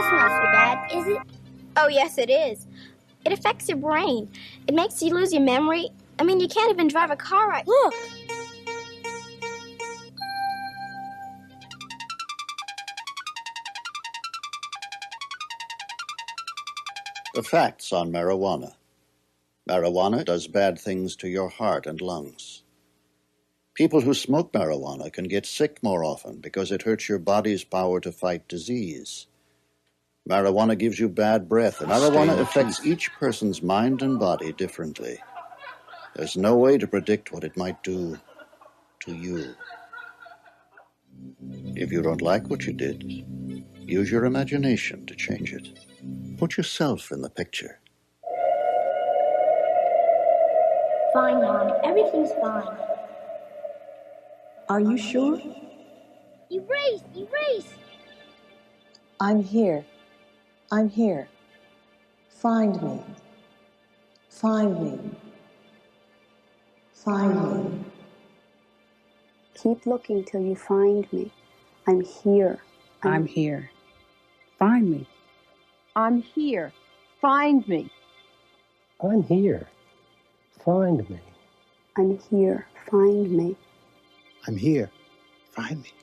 That's not so bad, is it? Oh, yes, it is. It affects your brain. It makes you lose your memory. I mean, you can't even drive a car right. Look! The facts on marijuana. Marijuana does bad things to your heart and lungs. People who smoke marijuana can get sick more often because it hurts your body's power to fight disease. Marijuana gives you bad breath, and marijuana affects each person's mind and body differently. There's no way to predict what it might do to you. If you don't like what you did, use your imagination to change it. Put yourself in the picture. Fine, Mom. Everything's fine. Are you sure? Erase! Erase! I'm here. I'm here. Find me. Find me. Find me. Keep looking till you find me. I'm here. I'm here. Find me. I'm here. Find me. I'm here. Find me. I'm here. Find me. I'm here. Find me.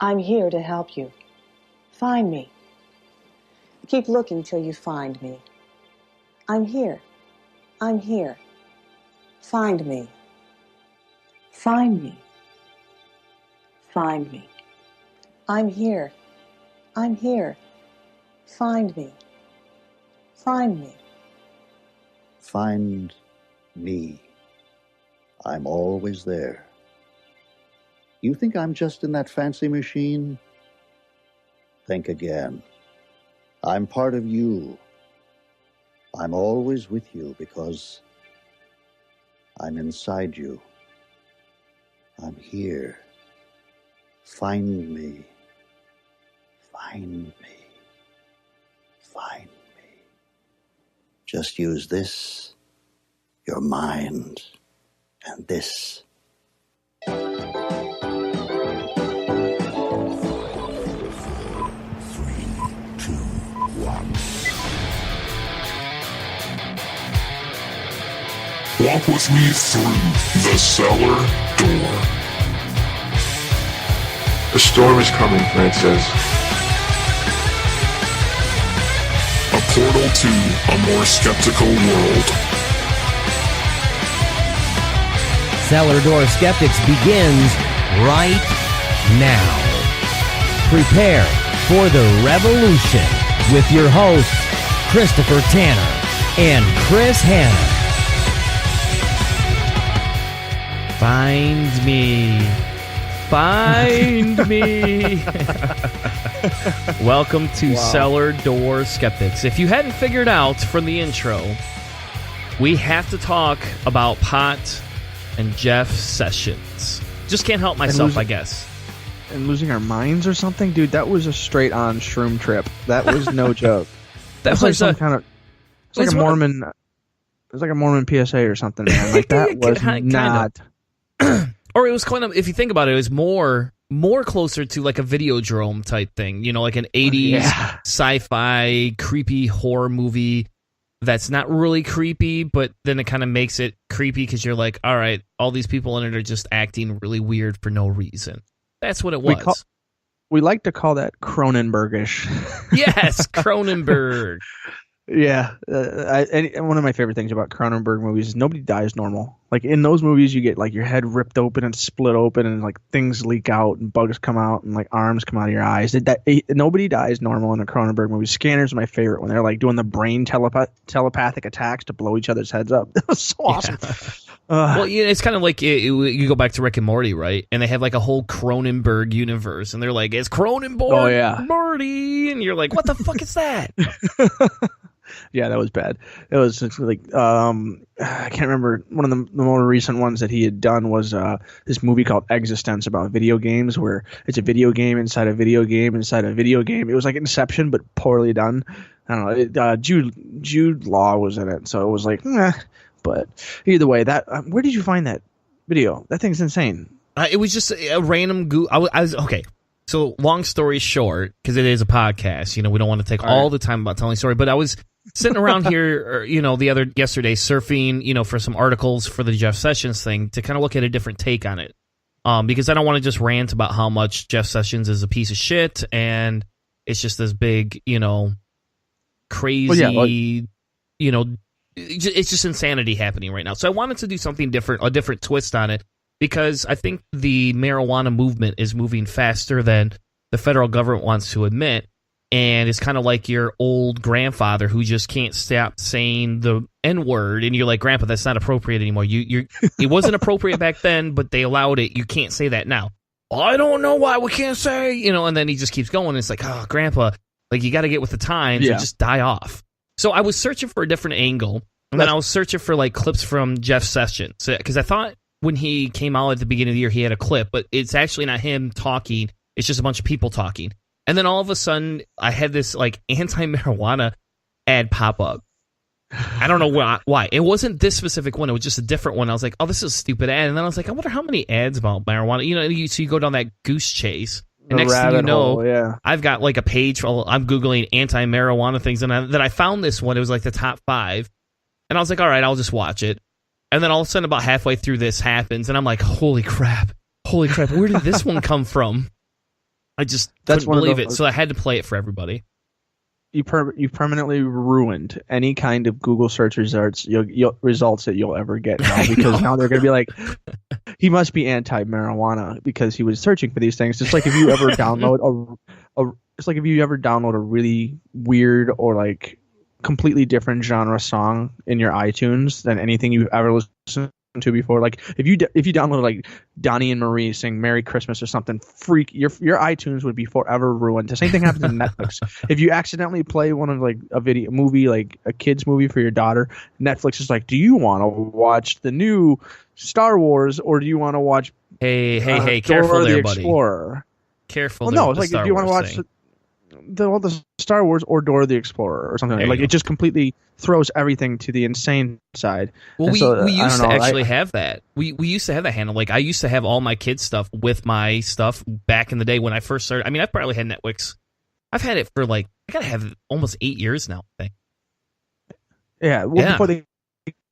I'm here to help you. Find me. Keep looking till you find me. I'm here. I'm here. Find me. Find me. Find me. I'm here. I'm here. Find me. Find me. Find me. I'm always there. You think I'm just in that fancy machine? Think again. I'm part of you. I'm always with you because I'm inside you. I'm here. Find me. Find me. Find me. Just use this, your mind, and this. Walk with me through the cellar door. A storm is coming, Francis. A portal to a more skeptical world. Cellar Door Skeptics begins right now. Prepare for the revolution with your hosts, Christopher Tanner and Chris Hanna. Find me. Find me. Welcome to Cellar Door Skeptics. If you hadn't figured out from the intro, we have to talk about pot and Jeff Sessions. Just can't help myself, I guess. And losing our minds or something? Dude, that was a straight-on shroom trip. That was no joke. That was like some kind of... It's like a Mormon... It was like a Mormon PSA or something, man. Like, that was not... Or it was kind of, if you think about it, it was more closer to like a Videodrome type thing, you know, like an 80s sci-fi creepy horror movie that's not really creepy, but then it kind of makes it creepy because you're like, all right, all these people in it are just acting really weird for no reason. That's what it was. We like to call that Cronenbergish. Yes, Cronenberg. Yeah, one of my favorite things about Cronenberg movies is nobody dies normal. Like in those movies, you get like your head ripped open and split open, and like things leak out and bugs come out and like arms come out of your eyes. Nobody dies normal in a Cronenberg movie. Scanner's my favorite when they're like doing the brain telepathic attacks to blow each other's heads up. That was so awesome. Well, it's kind of like you go back to Rick and Morty, right? And they have like a whole Cronenberg universe, and they're like, "It's Cronenberg, Morty," and you're like, "What the fuck is that?" Yeah, that was bad. It was like I can't remember. One of the more recent ones that he had done was this movie called Existence about video games, where it's a video game inside a video game inside a video game. It was like Inception, but poorly done. I don't know. Jude Law was in it, so it was like, But either way, that where did you find that video? That thing's insane. It was just a random I was okay. So long story short, because it is a podcast, we don't want to take all the time about telling the story, but I was sitting around here, yesterday surfing, for some articles for the Jeff Sessions thing to kind of look at a different take on it. Because I don't want to just rant about how much Jeff Sessions is a piece of shit and it's just this big, crazy, it's just insanity happening right now. So I wanted to do something different, a different twist on it, because I think the marijuana movement is moving faster than the federal government wants to admit. And it's kind of like your old grandfather who just can't stop saying the N-word, and you're like, Grandpa, that's not appropriate anymore. It wasn't appropriate back then, but they allowed it. You can't say that now. I don't know why we can't say, and then he just keeps going. It's like, oh, Grandpa, like you got to get with the times and just die off. So I was searching for a different angle, and then I was searching for like clips from Jeff Sessions, because I thought when he came out at the beginning of the year, he had a clip, but it's actually not him talking. It's just a bunch of people talking. And then all of a sudden, I had this like anti-marijuana ad pop up. I don't know why. It wasn't this specific one. It was just a different one. I was like, oh, this is a stupid ad. And then I was like, I wonder how many ads about marijuana. So you go down that goose chase. And next thing you know, I've got like a page. I'm Googling anti-marijuana things. And then I found this one. It was like the top 5. And I was like, all right, I'll just watch it. And then all of a sudden, about halfway through this happens. And I'm like, holy crap. Where did this one come from? I just couldn't believe it, so I had to play it for everybody. You permanently ruined any kind of Google search results that you'll ever get now, because now they're going to be like, he must be anti-marijuana because he was searching for these things. Just like if you ever download a really weird or like completely different genre song in your iTunes than anything you've ever listened to before. Like if you download like Donnie and Marie sing Merry Christmas or something, your iTunes would be forever ruined. The same thing happens in Netflix. If you accidentally play one of like a movie, like a kid's movie for your daughter, Netflix is like, do you want to watch the new Star Wars or do you want to watch hey careful there, buddy. Explorer? Careful. Well, no, it's like if you want to watch the Star Wars or Dora the Explorer or something, like it just completely throws everything to the insane side. Well, we used to actually have that. We used to have that handle. Like I used to have all my kids' stuff with my stuff back in the day when I first started. I mean, I've probably had Netflix. I've had it for like, I gotta have almost 8 years now, I think. Yeah, before they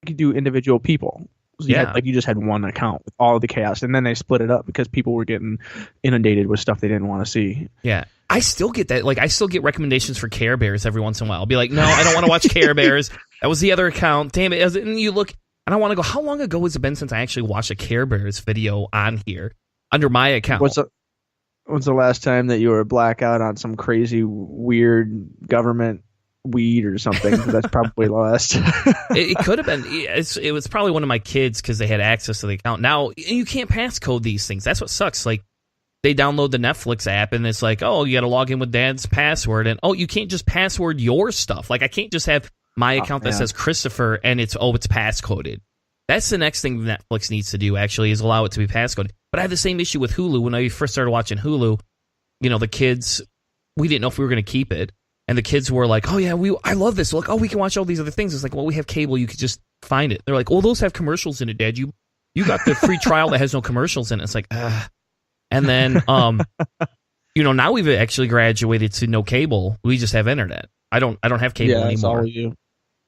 could do individual people. So you just had one account with all of the chaos, and then they split it up because people were getting inundated with stuff they didn't want to see. Yeah. I still get that. Like, I still get recommendations for Care Bears every once in a while. I'll be like, no, I don't want to watch Care Bears. That was the other account. Damn it. And you look, and I want to go, how long ago has it been since I actually watched a Care Bears video on here under my account? When's the last time that you were blackout on some crazy, weird government weed or something? That's probably last. It could have been. It was probably one of my kids because they had access to the account. Now, you can't passcode these things. That's what sucks. Like, they download the Netflix app and it's like, oh, you got to log in with Dad's password. And, oh, you can't just password your stuff. Like, I can't just have my account that says Christopher and it's passcoded. That's the next thing Netflix needs to do, actually, is allow it to be passcoded. But I had the same issue with Hulu. When I first started watching Hulu, the kids, we didn't know if we were going to keep it. And the kids were like, oh, yeah, I love this. Like, oh, we can watch all these other things. It's like, well, we have cable. You could just find it. They're like, oh, those have commercials in it, Dad. You got the free trial that has no commercials in it. It's like, And then, now we've actually graduated to no cable. We just have internet. I don't have cable anymore. That's all we do.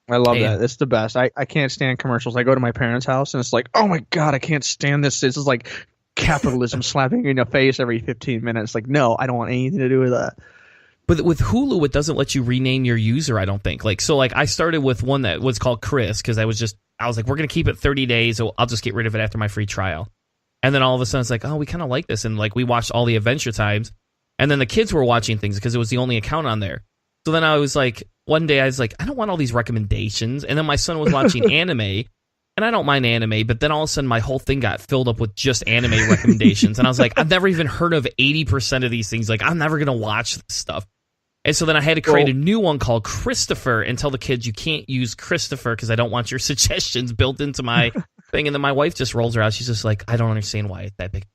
I love that. It's the best. I can't stand commercials. I go to my parents' house and it's like, oh my God, I can't stand this. This is like capitalism slapping you in the face every 15 minutes. Like, no, I don't want anything to do with that. But with Hulu, it doesn't let you rename your user, I don't think. Like, so like I started with one that was called Chris because I was like, we're going to keep it 30 days. So I'll just get rid of it after my free trial. And then all of a sudden it's like, oh, we kind of like this. And like we watched all the Adventure Times. And then the kids were watching things because it was the only account on there. So then I was like, one day I was like, I don't want all these recommendations. And then my son was watching anime. And I don't mind anime. But then all of a sudden my whole thing got filled up with just anime recommendations. And I was like, I've never even heard of 80% of these things. Like, I'm never going to watch this stuff. And so then I had to create a new one called Christopher and tell the kids you can't use Christopher because I don't want your suggestions built into my thing. And then my wife just rolls her out. She's just like, I don't understand why it's that big.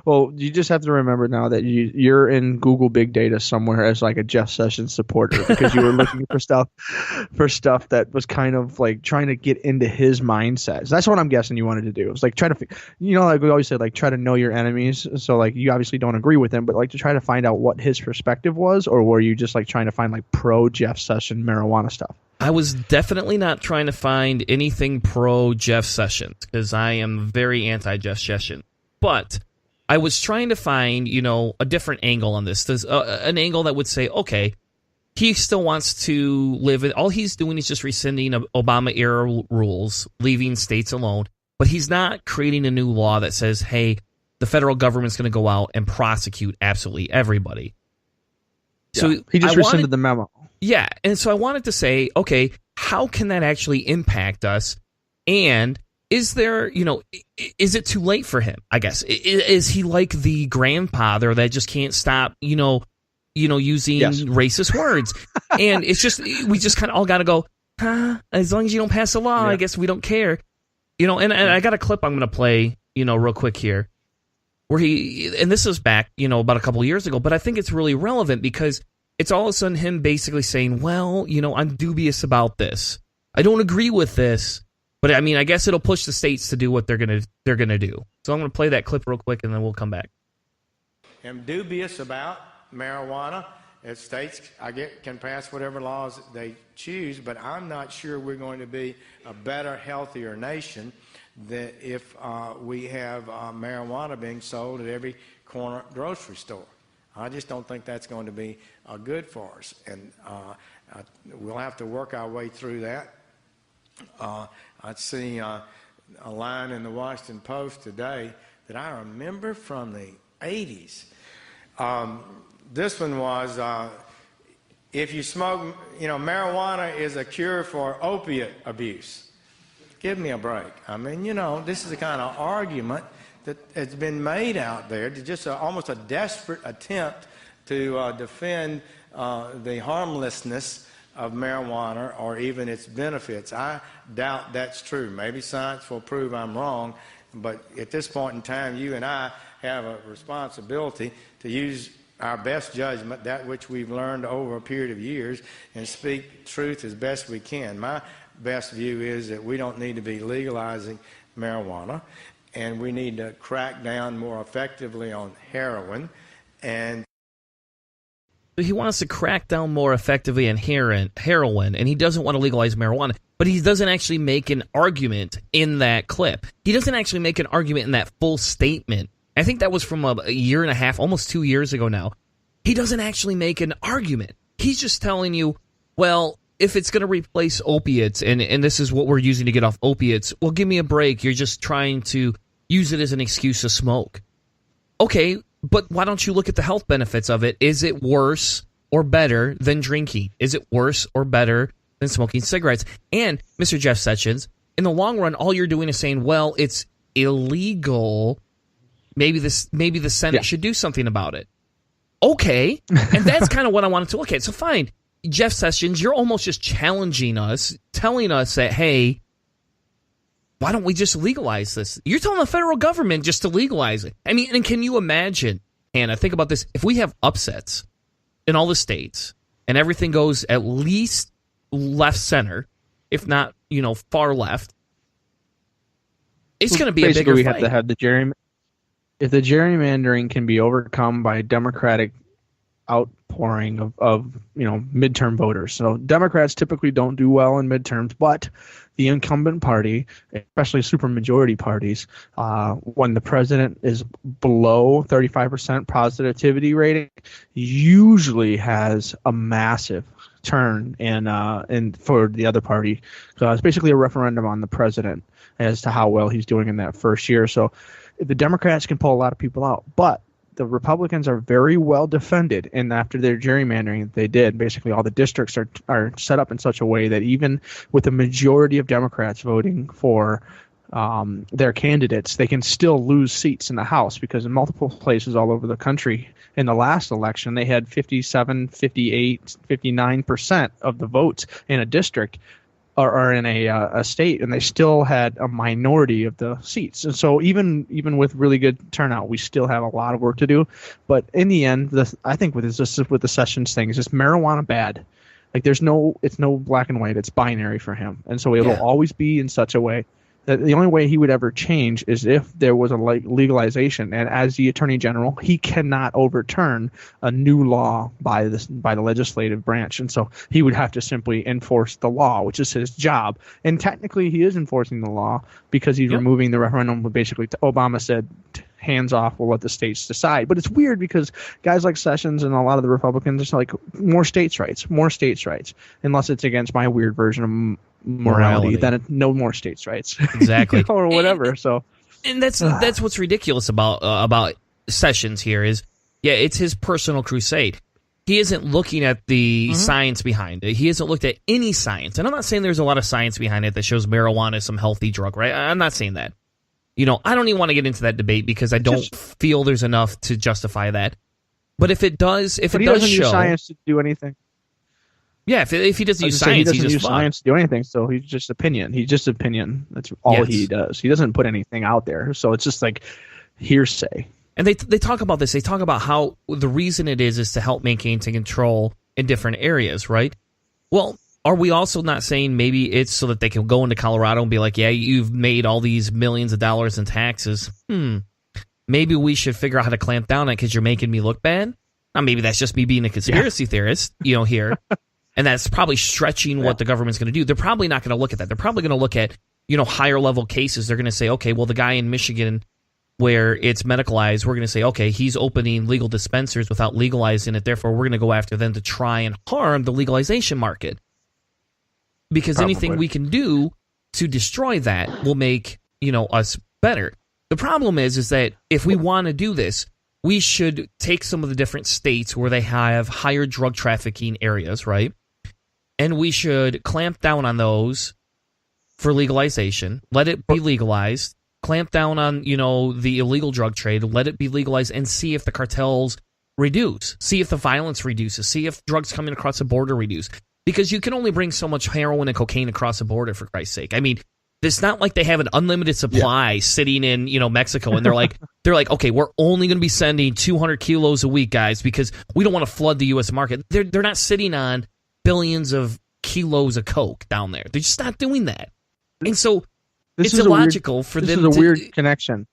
Well, you just have to remember now that you're in Google Big Data somewhere as like a Jeff Sessions supporter because you were looking for stuff that was kind of like trying to get into his mindset. So that's what I'm guessing you wanted to do. It was like try to, like we always say, like try to know your enemies. So like you obviously don't agree with him, but like to try to find out what his perspective was, or were you just like trying to find like pro Jeff Sessions marijuana stuff? I was definitely not trying to find anything pro Jeff Sessions because I am very anti Jeff Sessions. But I was trying to find, a different angle on this. There's an angle that would say, okay, he still wants to live in. All he's doing is just rescinding Obama-era rules, leaving states alone. But he's not creating a new law that says, hey, the federal government's going to go out and prosecute absolutely everybody. Yeah, so he just rescinded the memo. Yeah, and so I wanted to say, okay, how can that actually impact us? And is there, is it too late for him, I guess? Is he like the grandfather that just can't stop, using racist words? And it's just, we just kind of all got to go, as long as you don't pass a law, I guess we don't care. And I got a clip I'm going to play, real quick here, where and this was back, about a couple of years ago, but I think it's really relevant because it's all of a sudden him basically saying, well, I'm dubious about this. I don't agree with this, but I mean, I guess it'll push the states to do what they're gonna do. So I'm gonna play that clip real quick, and then we'll come back. I'm dubious about marijuana. States, can pass whatever laws they choose, but I'm not sure we're going to be a better, healthier nation than if we have marijuana being sold at every corner grocery store. I just don't think that's going to be good for us, and we'll have to work our way through that. I see a line in the Washington Post today that I remember from the 80s. This one was, if you smoke, marijuana is a cure for opiate abuse. Give me a break. I mean, this is the kind of argument that has been made out there, to just almost a desperate attempt to defend the harmlessness of marijuana or even its benefits. I doubt that's true. Maybe science will prove I'm wrong, but at this point in time, you and I have a responsibility to use our best judgment, that which we've learned over a period of years, and speak truth as best we can. My best view is that we don't need to be legalizing marijuana, and we need to crack down more effectively on heroin. And he wants to crack down more effectively on heroin, and he doesn't want to legalize marijuana, but he doesn't actually make an argument in that clip. He doesn't actually make an argument in that full statement. I think that was from a year and a half, almost 2 years ago now. He doesn't actually make an argument. He's just telling you, well, if it's going to replace opiates, and this is what we're using to get off opiates, well, give me a break. You're just trying to use it as an excuse to smoke. Okay, but why don't you look at the health benefits of it? Is it worse or better than drinking? Is it worse or better than smoking cigarettes? And, Mr. Jeff Sessions, in the long run, all you're doing is saying, well, it's illegal. Maybe the Senate should do something about it. Okay, and that's kind of what I wanted to look at. So fine, Jeff Sessions, you're almost just challenging us, telling us that, hey, why don't we just legalize this? You're telling the federal government just to legalize it. I mean, and can you imagine, Hannah, think about this. If we have upsets in all the states and everything goes at least left center, if not, far left, it's going to be a bigger fight. We have to have the gerrymandering. If the gerrymandering can be overcome by Democratic outpouring of midterm voters. So Democrats typically don't do well in midterms, but the incumbent party, especially supermajority parties, when the president is below 35% positivity rating, usually has a massive turn and for the other party. So it's basically a referendum on the president as to how well he's doing in that first year. So the Democrats can pull a lot of people out, but the Republicans are very well defended, and after their gerrymandering that they did, basically all the districts are set up in such a way that even with a majority of Democrats voting for their candidates, they can still lose seats in the House, because in multiple places all over the country in the last election, they had 57, 58, 59% of the votes in a district are in a state, and they still had a minority of the seats. And so even with really good turnout, we still have a lot of work to do. But in the end, I think with the Sessions thing, is just marijuana bad. Like it's no black and white. It's binary for him, and so it'll always be in such a way that the only way he would ever change is if there was a legalization. And as the Attorney General, he cannot overturn a new law by the legislative branch, and so he would have to simply enforce the law, which is his job. And technically, he is enforcing the law because he's removing the referendum. Basically, Obama said, hands off, we'll let the states decide. But it's weird because guys like Sessions and a lot of the Republicans are like, more states' rights, unless it's against my weird version of morality, then no more states' rights. Exactly. Or whatever. And that's what's ridiculous about Sessions here is, it's his personal crusade. He isn't looking at the science behind it. He hasn't looked at any science. And I'm not saying there's a lot of science behind it that shows marijuana is some healthy drug, right? I'm not saying that. I don't even want to get into that debate because I don't feel there's enough to justify that. But if it does, he doesn't use science to do anything. Yeah, if he doesn't use science, he doesn't use science to do anything. So he's just opinion. That's all he does. He doesn't put anything out there. So it's just like hearsay. And they talk about this. They talk about how the reason it is to help maintain control in different areas, right? Well, are we also not saying maybe it's so that they can go into Colorado and be like, you've made all these millions of dollars in taxes. Maybe we should figure out how to clamp down on it because you're making me look bad? Now, maybe that's just me being a conspiracy theorist, here. And that's probably stretching what the government's going to do. They're probably not going to look at that. They're probably going to look at, higher level cases. They're going to say, okay, well, the guy in Michigan where it's medicalized, we're going to say, okay, he's opening legal dispensers without legalizing it. Therefore, we're going to go after them to try and harm the legalization market. Because anything we can do to destroy that will make, us better. The problem is that if we want to do this, we should take some of the different states where they have higher drug trafficking areas, right? And we should clamp down on those for legalization, let it be legalized, clamp down on, the illegal drug trade, let it be legalized, and see if the cartels reduce, see if the violence reduces, see if drugs coming across the border reduce. Because you can only bring so much heroin and cocaine across the border, for Christ's sake. I mean, it's not like they have an unlimited supply sitting in, Mexico, and they're like, okay, we're only going to be sending 200 kilos a week, guys, because we don't want to flood the U.S. market. They're not sitting on billions of kilos of coke down there. They're just not doing that. And so it's illogical for them to... This is a weird connection.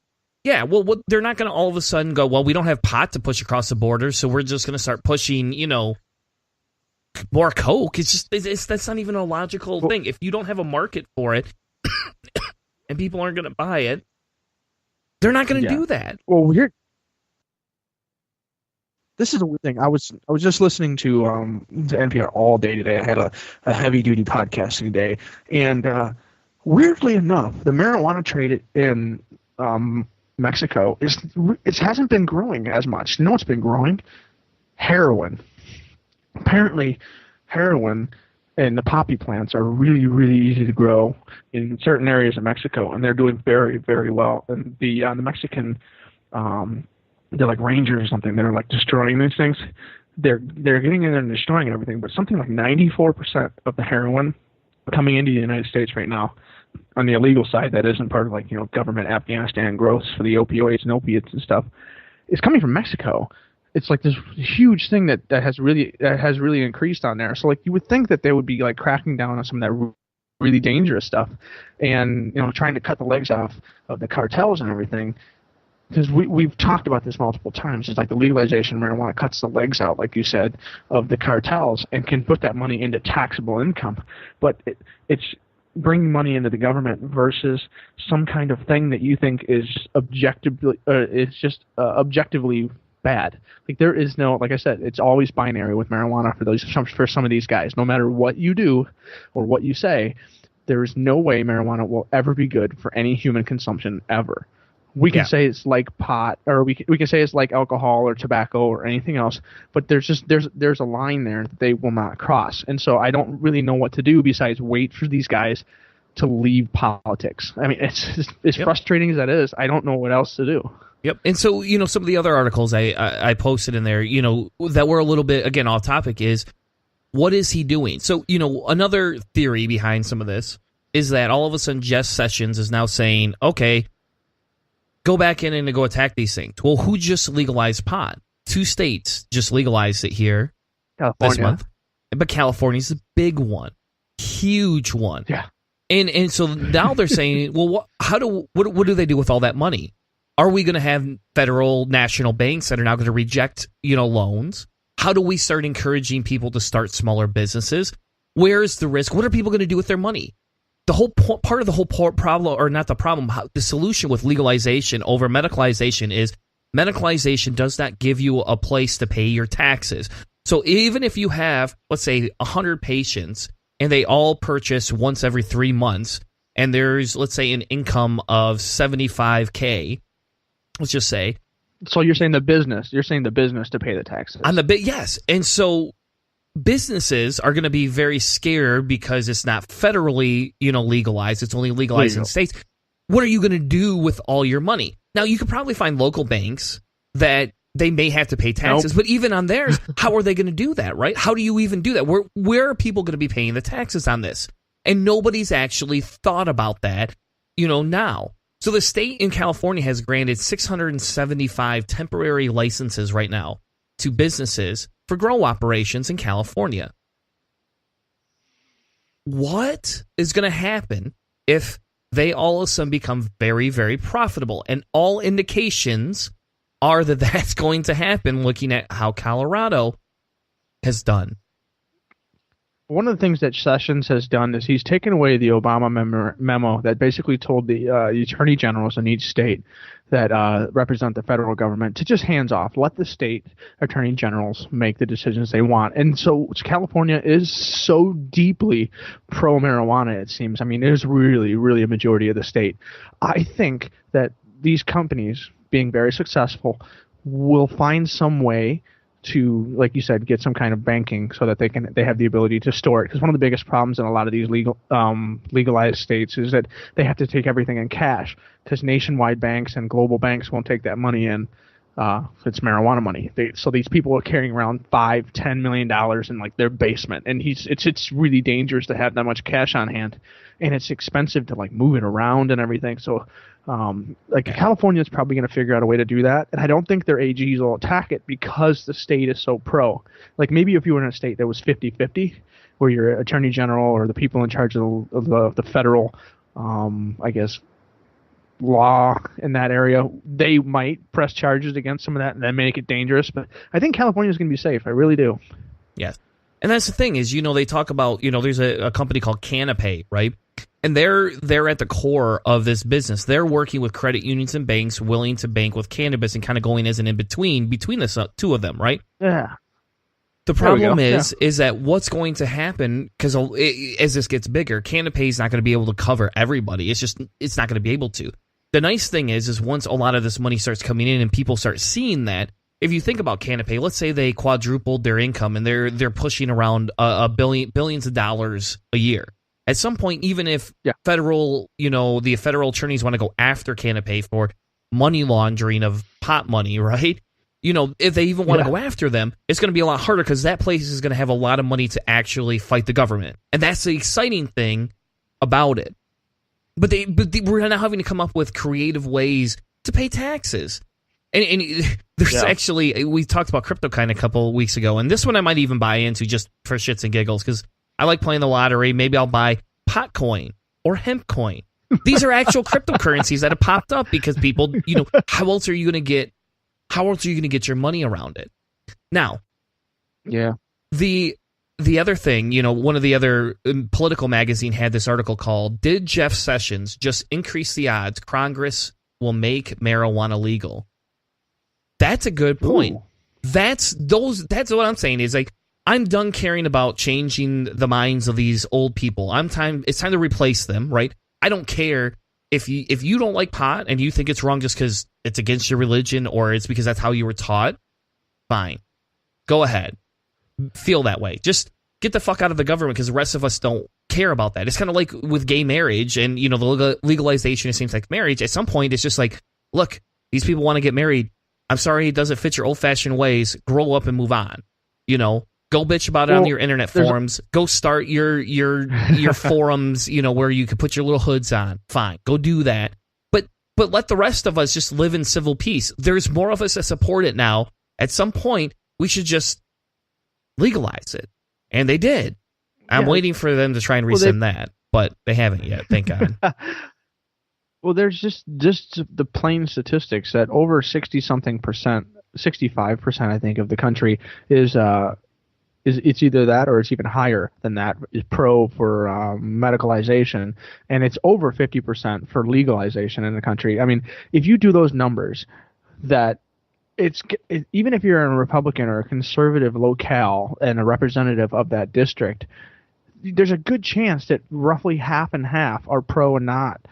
Yeah, well, they're not going to all of a sudden go, well, we don't have pot to push across the border, so we're just going to start pushing, more coke. That's not even a logical thing. If you don't have a market for it and people aren't going to buy it, they're not going to do that. Well, this is a weird thing. I was just listening to NPR all day today. I had a heavy duty podcasting day, and weirdly enough, the marijuana trade in Mexico it hasn't been growing as much. You know what's been growing? Heroin. Apparently, heroin and the poppy plants are really, really easy to grow in certain areas of Mexico, and they're doing very, very well. And the Mexican, they're like rangers or something. They're like destroying these things. They're getting in there and destroying everything. But something like 94% of the heroin coming into the United States right now, on the illegal side, that isn't part of government Afghanistan growth for the opioids and opiates and stuff, is coming from Mexico. It's like this huge thing that has really increased on there. So you would think that they would be cracking down on some of that really dangerous stuff, and trying to cut the legs off of the cartels and everything. Because we've talked about this multiple times. It's like the legalization of marijuana cuts the legs out, like you said, of the cartels and can put that money into taxable income. But it's bringing money into the government versus some kind of thing that you think is objectively bad. There is no, like I said, it's always binary with marijuana for some of these guys. No matter what you do or what you say, there is no way marijuana will ever be good for any human consumption ever. We can say it's like pot, or we can say it's like alcohol or tobacco or anything else, but there's a line there that they will not cross. And so I don't really know what to do besides wait for these guys to leave politics. I mean, it's as frustrating as that is. I don't know what else to do. Yep. And so, some of the other articles I posted in there, that were a little bit, again, off topic is What is he doing? So, another theory behind some of this is that all of a sudden Jeff Sessions is now saying, okay, go back in and go attack these things. Well, who just legalized pot? 2 states just legalized it here this month. But California's the big one. Huge one. Yeah. And so now they're saying, well, what do they do with all that money? Are we going to have federal national banks that are now going to reject, loans? How do we start encouraging people to start smaller businesses? Where's the risk? What are people going to do with their money? The whole part of the whole problem, or not the problem, the solution with legalization over medicalization is medicalization does not give you a place to pay your taxes. So even if you have, let's say, 100 patients and they all purchase once every 3 months, and there's, let's say, an income of $75K, let's just say. So you're saying the business to pay the taxes. Yes. And so businesses are going to be very scared because it's not federally, legalized. It's only legalized in states. What are you going to do with all your money? Now, you could probably find local banks that they may have to pay taxes, but even on theirs, how are they going to do that, right? How do you even do that? Where are people going to be paying the taxes on this? And nobody's actually thought about that, now. So the state in California has granted 675 temporary licenses right now to businesses for grow operations in California. What is going to happen if they all of a sudden become very, very profitable? And all indications are that that's going to happen looking at how Colorado has done. One of the things that Sessions has done is he's taken away the Obama memo that basically told the attorney generals in each state that represent the federal government to just hands off. Let the state attorney generals make the decisions they want. And so California is so deeply pro-marijuana, it seems. I mean, it is really, really a majority of the state. I think that these companies, being very successful, will find some way to, like you said, get some kind of banking so that they have the ability to store it. Because one of the biggest problems in a lot of these legalized states is that they have to take everything in cash, because nationwide banks and global banks won't take that money in. It's marijuana money. So these people are carrying around $5-10 million in like their basement, and it's really dangerous to have that much cash on hand, and it's expensive to like move it around and everything. So California is probably going to figure out a way to do that, and I don't think their AGs will attack it because the state is so pro. Like maybe if you were in a state that was 50-50, where your attorney general or the people in charge of the federal, law in that area, they might press charges against some of that and then make it dangerous. But I think California is going to be safe. I really do. Yes. And that's the thing is, they talk about, there's a company called Canopy, right? And they're at the core of this business. They're working with credit unions and banks willing to bank with cannabis and kind of going as an in-between between the two of them, right? Yeah. The problem is that what's going to happen, because as this gets bigger, Canopy is not going to be able to cover everybody. It's not going to be able to. The nice thing is once a lot of this money starts coming in and people start seeing that, if you think about Canopy, let's say they quadrupled their income and they're pushing around billions of dollars a year. At some point, even if federal, the federal attorneys want to go after Canopy for money laundering of pot money, right? If they even want to go after them, it's going to be a lot harder because that place is going to have a lot of money to actually fight the government. And that's the exciting thing about it. But we're now having to come up with creative ways to pay taxes. And there's actually, we talked about crypto kind of a couple of weeks ago, and this one I might even buy into just for shits and giggles because I like playing the lottery. Maybe I'll buy pot coin or hemp coin. These are actual cryptocurrencies that have popped up because people, how else are you going to get your money around it? Now, the other thing, one of the other political magazine had this article called, "Did Jeff Sessions just increase the odds Congress will make marijuana legal?" That's a good point. Ooh. That's what I'm saying is like, I'm done caring about changing the minds of these old people. It's time to replace them, right? I don't care if you don't like pot and you think it's wrong just because it's against your religion or it's because that's how you were taught. Fine. Go ahead. Feel that way. Just get the fuck out of the government because the rest of us don't care about that. It's kind of like with gay marriage and, the legalization of same-sex marriage. At some point, it's just like, look, these people want to get married. I'm sorry it doesn't fit your old-fashioned ways. Grow up and move on. Go bitch about it on your internet forums. Go start your forums, where you can put your little hoods on. Fine, go do that. But let the rest of us just live in civil peace. There's more of us that support it now. At some point, we should just legalize it. And they did. I'm waiting for them to try and rescind that, but they haven't yet, thank God. Well, there's just the plain statistics that over 60-something percent, 65%, I think, of the country is it's either that or it's even higher than that is pro for medicalization, and it's over 50% for legalization in the country. I mean, if you do those numbers, that even if you're a Republican or a conservative locale and a representative of that district, there's a good chance that roughly half and half are pro and not.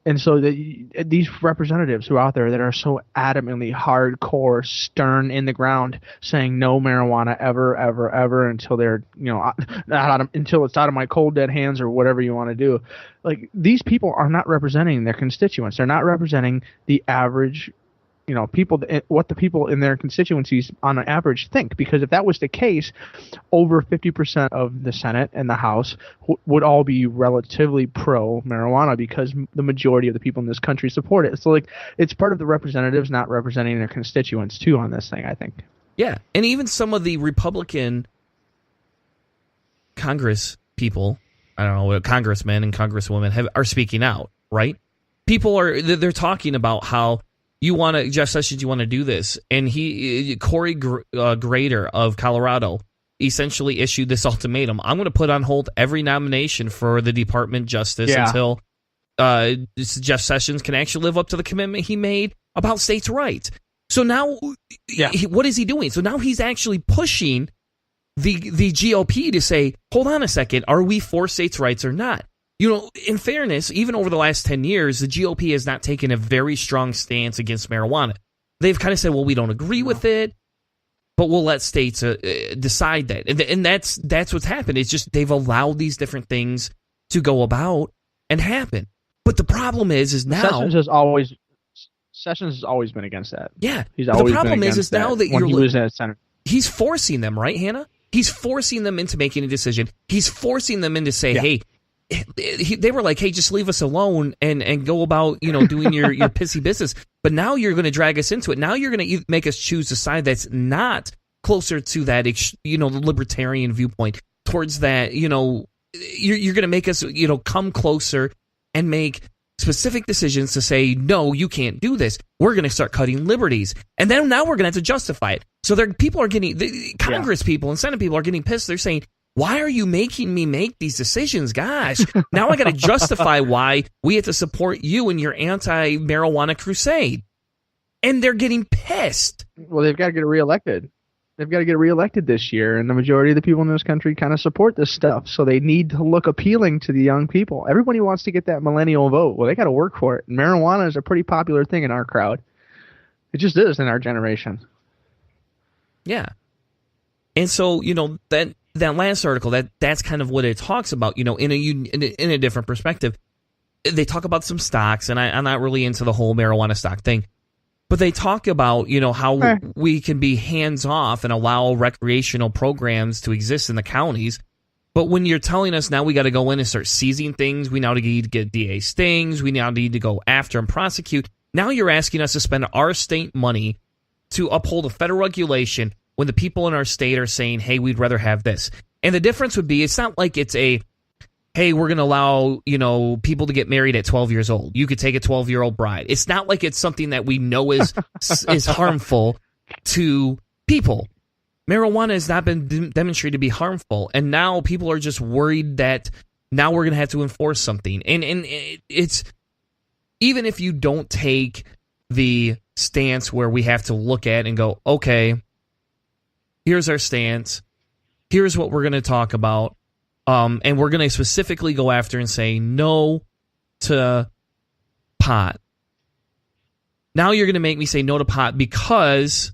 And so these representatives who are out there that are so adamantly hardcore, stern in the ground, saying no marijuana ever, ever, ever until they're until it's out of my cold dead hands or whatever you want to do. Like, these people are not representing their constituents. They're not representing the average, people, what the people in their constituencies on an average think. Because if that was the case, over 50% of the Senate and the House would all be relatively pro marijuana because the majority of the people in this country support it. So, like, it's part of the representatives not representing their constituents too on this thing, I think. Yeah, and even some of the Republican Congress people, I don't know, congressmen and congresswomen are speaking out, right? People they're talking about how Jeff Sessions, you want to do this. And Cory Grader of Colorado essentially issued this ultimatum. I'm going to put on hold every nomination for the Department of Justice until Jeff Sessions can actually live up to the commitment he made about states' rights. So now, what is he doing? So now he's actually pushing the GOP to say, hold on a second, are we for states' rights or not? In fairness, even over the last 10 years, the GOP has not taken a very strong stance against marijuana. They've kind of said, well, we don't agree with it, but we'll let states decide that. And that's what's happened. It's just they've allowed these different things to go about and happen. But the problem is now... Sessions has always been against that. Yeah. He's always the problem been against is now that when he was at Senate. He's forcing them, right, Hannah? He's forcing them into making a decision. He's forcing them into say, hey... They were like, hey, just leave us alone and go about, doing your pissy business. But now you're going to drag us into it. Now you're going to make us choose a side that's not closer to that, the libertarian viewpoint towards that, you're going to make us, come closer and make specific decisions to say, no, you can't do this. We're going to start cutting liberties. And then now we're going to have to justify it. So people are getting, Congress people and Senate people are getting pissed. They're saying, why are you making me make these decisions? Gosh, now I got to justify why we have to support you in your anti-marijuana crusade. And they're getting pissed. Well, they've got to get reelected. They've got to get reelected this year, and the majority of the people in this country kind of support this stuff, so they need to look appealing to the young people. Everybody wants to get that millennial vote. Well, they got to work for it. And marijuana is a pretty popular thing in our crowd. It just is in our generation. Yeah. And so, that last article, that's kind of what it talks about, in a different perspective. They talk about some stocks, and I'm not really into the whole marijuana stock thing, but they talk about, how we can be hands-off and allow recreational programs to exist in the counties. But when you're telling us now we got to go in and start seizing things, we now need to get DA stings, we now need to go after and prosecute. Now you're asking us to spend our state money to uphold a federal regulation when the people in our state are saying, hey, we'd rather have this. And the difference would be, it's not like it's hey, we're going to allow, people to get married at 12 years old. You could take a 12-year-old bride. It's not like it's something that we know is harmful to people. Marijuana has not been demonstrated to be harmful. And now people are just worried that now we're going to have to enforce something. And it's, even if you don't take the stance where we have to look at and go, okay, here's our stance. Here's what we're going to talk about. And we're going to specifically go after and say no to pot. Now you're going to make me say no to pot because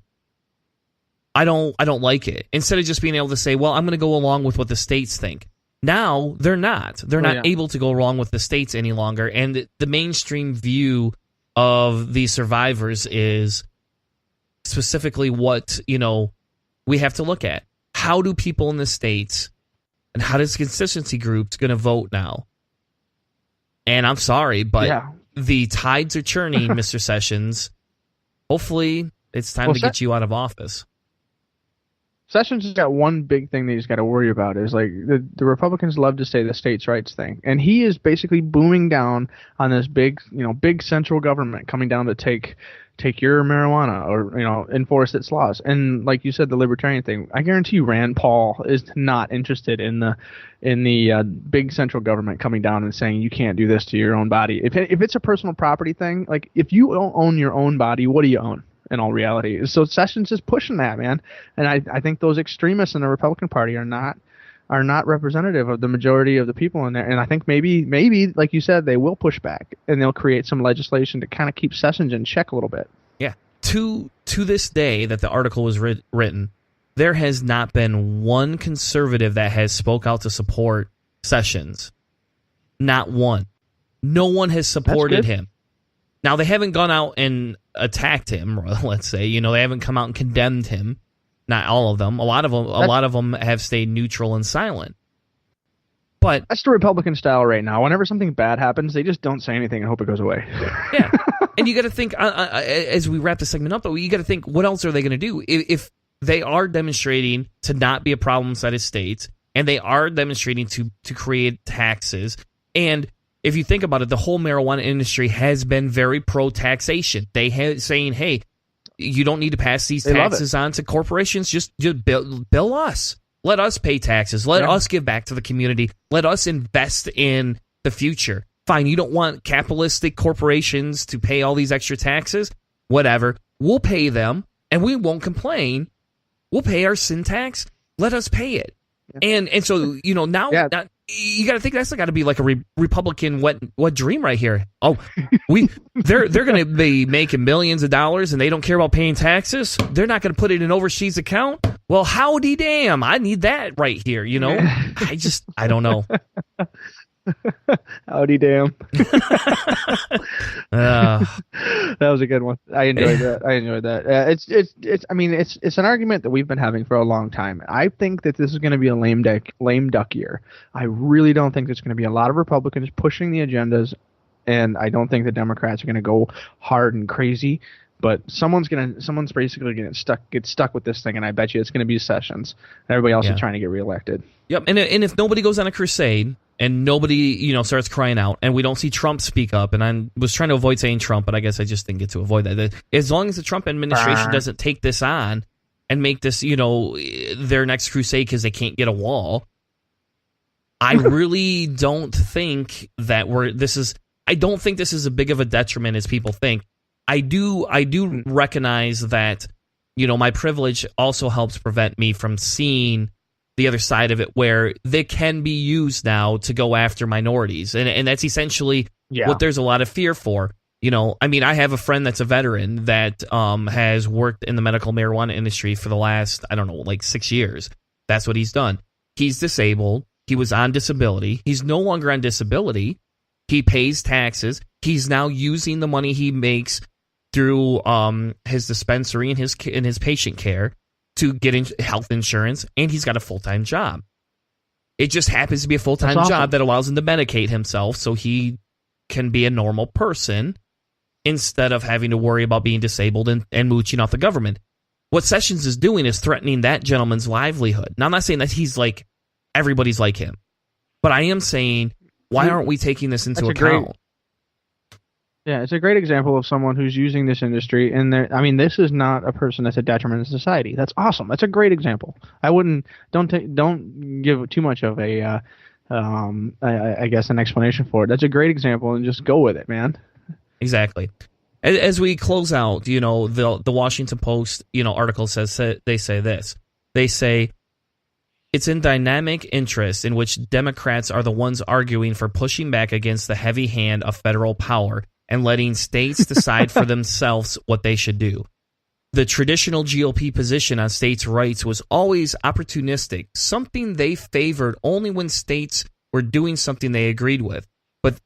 I don't like it. Instead of just being able to say, well, I'm going to go along with what the states think. Now they're not. They're not able to go along with the states any longer. And the mainstream view of these survivors is specifically what, we have to look at. how do people in the states and how does constituency groups going to vote now? And I'm sorry, but the tides are churning, Mr. Sessions. Hopefully, it's time to get you out of office. Sessions has got one big thing that he's got to worry about is like the Republicans love to say the states' rights thing, and he is basically booming down on this big central government coming down to take your marijuana or enforce its laws. And like you said, the libertarian thing, I guarantee you Rand Paul is not interested in the big central government coming down and saying you can't do this to your own body. If it's a personal property thing, like if you don't own your own body, what do you own? In all reality, so Sessions is pushing that, man, and I think those extremists in the Republican Party are not representative of the majority of the people in there, and I think maybe like you said, they will push back and they'll create some legislation to kind of keep Sessions in check a little bit. Yeah, to this day that the article was written, there has not been one conservative that has spoke out to support Sessions. Not one. No one has supported him. Now, they haven't gone out and attacked him, let's say. They haven't come out and condemned him. Not all of them. A lot of them have stayed neutral and silent. But that's the Republican style right now. Whenever something bad happens, they just don't say anything and hope it goes away. Yeah. And you got to think, as we wrap the segment up, though, you got to think, what else are they going to do? If they are demonstrating to not be a problem inside of states, and they are demonstrating to create taxes, and if you think about it, the whole marijuana industry has been very pro-taxation. They have saying, hey, you don't need to pass these taxes on to corporations. Just bill us. Let us pay taxes. Let us give back to the community. Let us invest in the future. Fine, you don't want capitalistic corporations to pay all these extra taxes? Whatever. We'll pay them, and we won't complain. We'll pay our sin tax. Let us pay it. Yeah. And so, now you got to think that's got to be like a Republican wet dream right here. Oh, they're going to be making millions of dollars and they don't care about paying taxes. They're not going to put it in an overseas account. Well, howdy damn, I need that right here. I don't know. Howdy damn. That was a good one. I enjoyed that. It's an argument that we've been having for a long time. I think that this is going to be a lame duck year. I really don't think there's going to be a lot of Republicans pushing the agendas, and I don't think the Democrats are going to go hard and crazy. But someone's basically going to get stuck with this thing, and I bet you it's going to be Sessions. Everybody else is trying to get reelected. Yep, and if nobody goes on a crusade and nobody starts crying out, and we don't see Trump speak up, and I was trying to avoid saying Trump, but I guess I just didn't get to avoid that. As long as the Trump administration doesn't take this on and make this their next crusade because they can't get a wall, I really don't think that I don't think this is as big of a detriment as people think. I do recognize that, my privilege also helps prevent me from seeing the other side of it, where they can be used now to go after minorities. And that's essentially what there's a lot of fear for. I have a friend that's a veteran that has worked in the medical marijuana industry for the last, 6 years. That's what he's done. He's disabled. He was on disability. He's no longer on disability. He pays taxes. He's now using the money he makes through his dispensary and his patient care to get health insurance, and he's got a full-time job. It just happens to be a full-time job that allows him to medicate himself so he can be a normal person instead of having to worry about being disabled and mooching off the government. What Sessions is doing is threatening that gentleman's livelihood. Now, I'm not saying that he's like everybody's like him, but I am saying, why aren't we taking this into account? Yeah, it's a great example of someone who's using this industry, and this is not a person that's a detriment to society. That's awesome. That's a great example. I don't give too much of a, I guess, an explanation for it. That's a great example, and just go with it, man. Exactly. As we close out, the Washington Post, article says they say this. They say, it's in dynamic interest in which Democrats are the ones arguing for pushing back against the heavy hand of federal power and letting states decide for themselves what they should do. The traditional GOP position on states' rights was always opportunistic, something they favored only when states were doing something they agreed with. But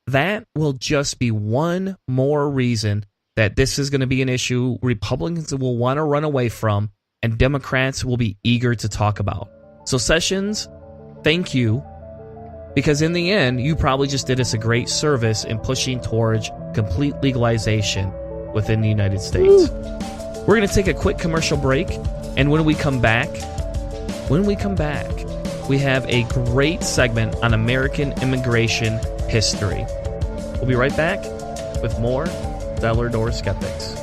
that will just be one more reason that this is going to be an issue Republicans will want to run away from and Democrats will be eager to talk about. So Sessions, thank you, because in the end, you probably just did us a great service in pushing towards complete legalization within the United States. We're going to take a quick commercial break, and when we come back, we have a great segment on American immigration history. We'll be right back with more Cellar Door Skeptics.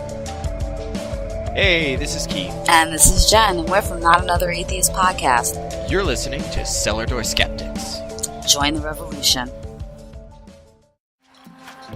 Hey, this is Keith. And this is Jen, and we're from Not Another Atheist Podcast. You're listening to Cellar Door Skeptics. Join the revolution.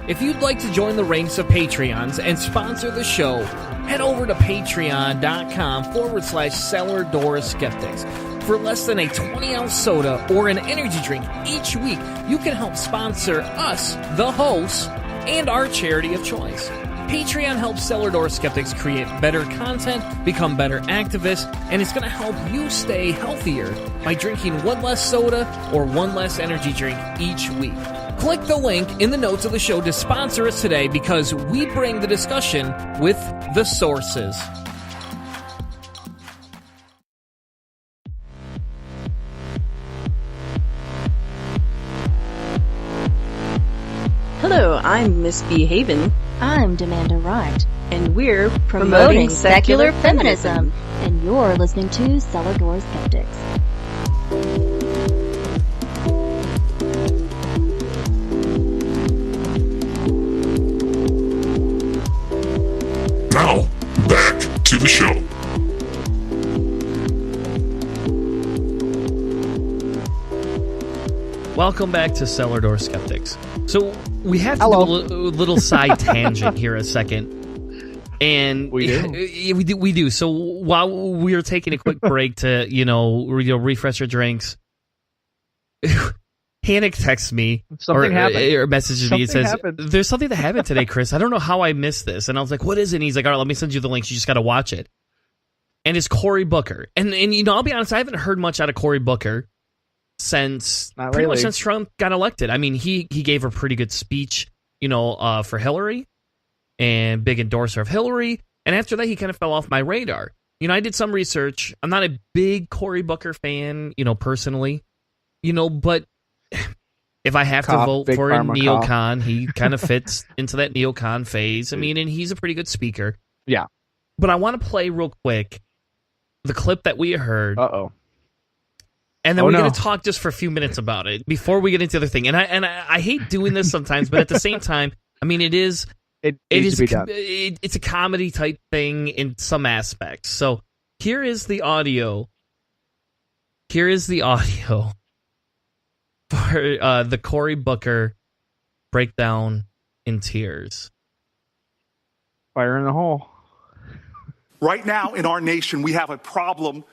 If you'd like to join the ranks of Patreons and sponsor the show, head over to patreon.com/Cellar Door Skeptics. For less than a 20-ounce soda or an energy drink each week, you can help sponsor us, the hosts, and our charity of choice. Patreon helps Cellar Door Skeptics create better content, become better activists, and it's going to help you stay healthier by drinking one less soda or one less energy drink each week. Click the link in the notes of the show to sponsor us today, because we bring the discussion with the sources. Hello, I'm Miss B. Haven. I'm Demanda Wright. And we're promoting secular feminism. And you're listening to Cellar Door Skeptics. Now, back to the show. Welcome back to Cellar Door Skeptics. So we have to do a little side tangent here a second. And we do. So while we are taking a quick break to, refresh our drinks, Hannick texts me or messages me and says, there's something that happened today, Chris. I don't know how I missed this. And I was like, what is it? And he's like, all right, let me send you the link. You just got to watch it. And it's Cory Booker. And I'll be honest, I haven't heard much out of Cory Booker since Trump got elected. I mean, he gave a pretty good speech, for Hillary, and big endorser of Hillary. And after that, he kind of fell off my radar. I did some research. I'm not a big Cory Booker fan, personally, but if I have to vote for a neocon, he kind of fits into that neocon phase. I mean, and he's a pretty good speaker. Yeah. But I want to play real quick the clip that we heard. And then we're going to talk just for a few minutes about it before we get into the other thing. And I hate doing this sometimes, but at the same time, I mean, it's a comedy type thing in some aspects. So here is the audio. For the Cory Booker breakdown in tears. Fire in the hole. Right now in our nation, we have a problem.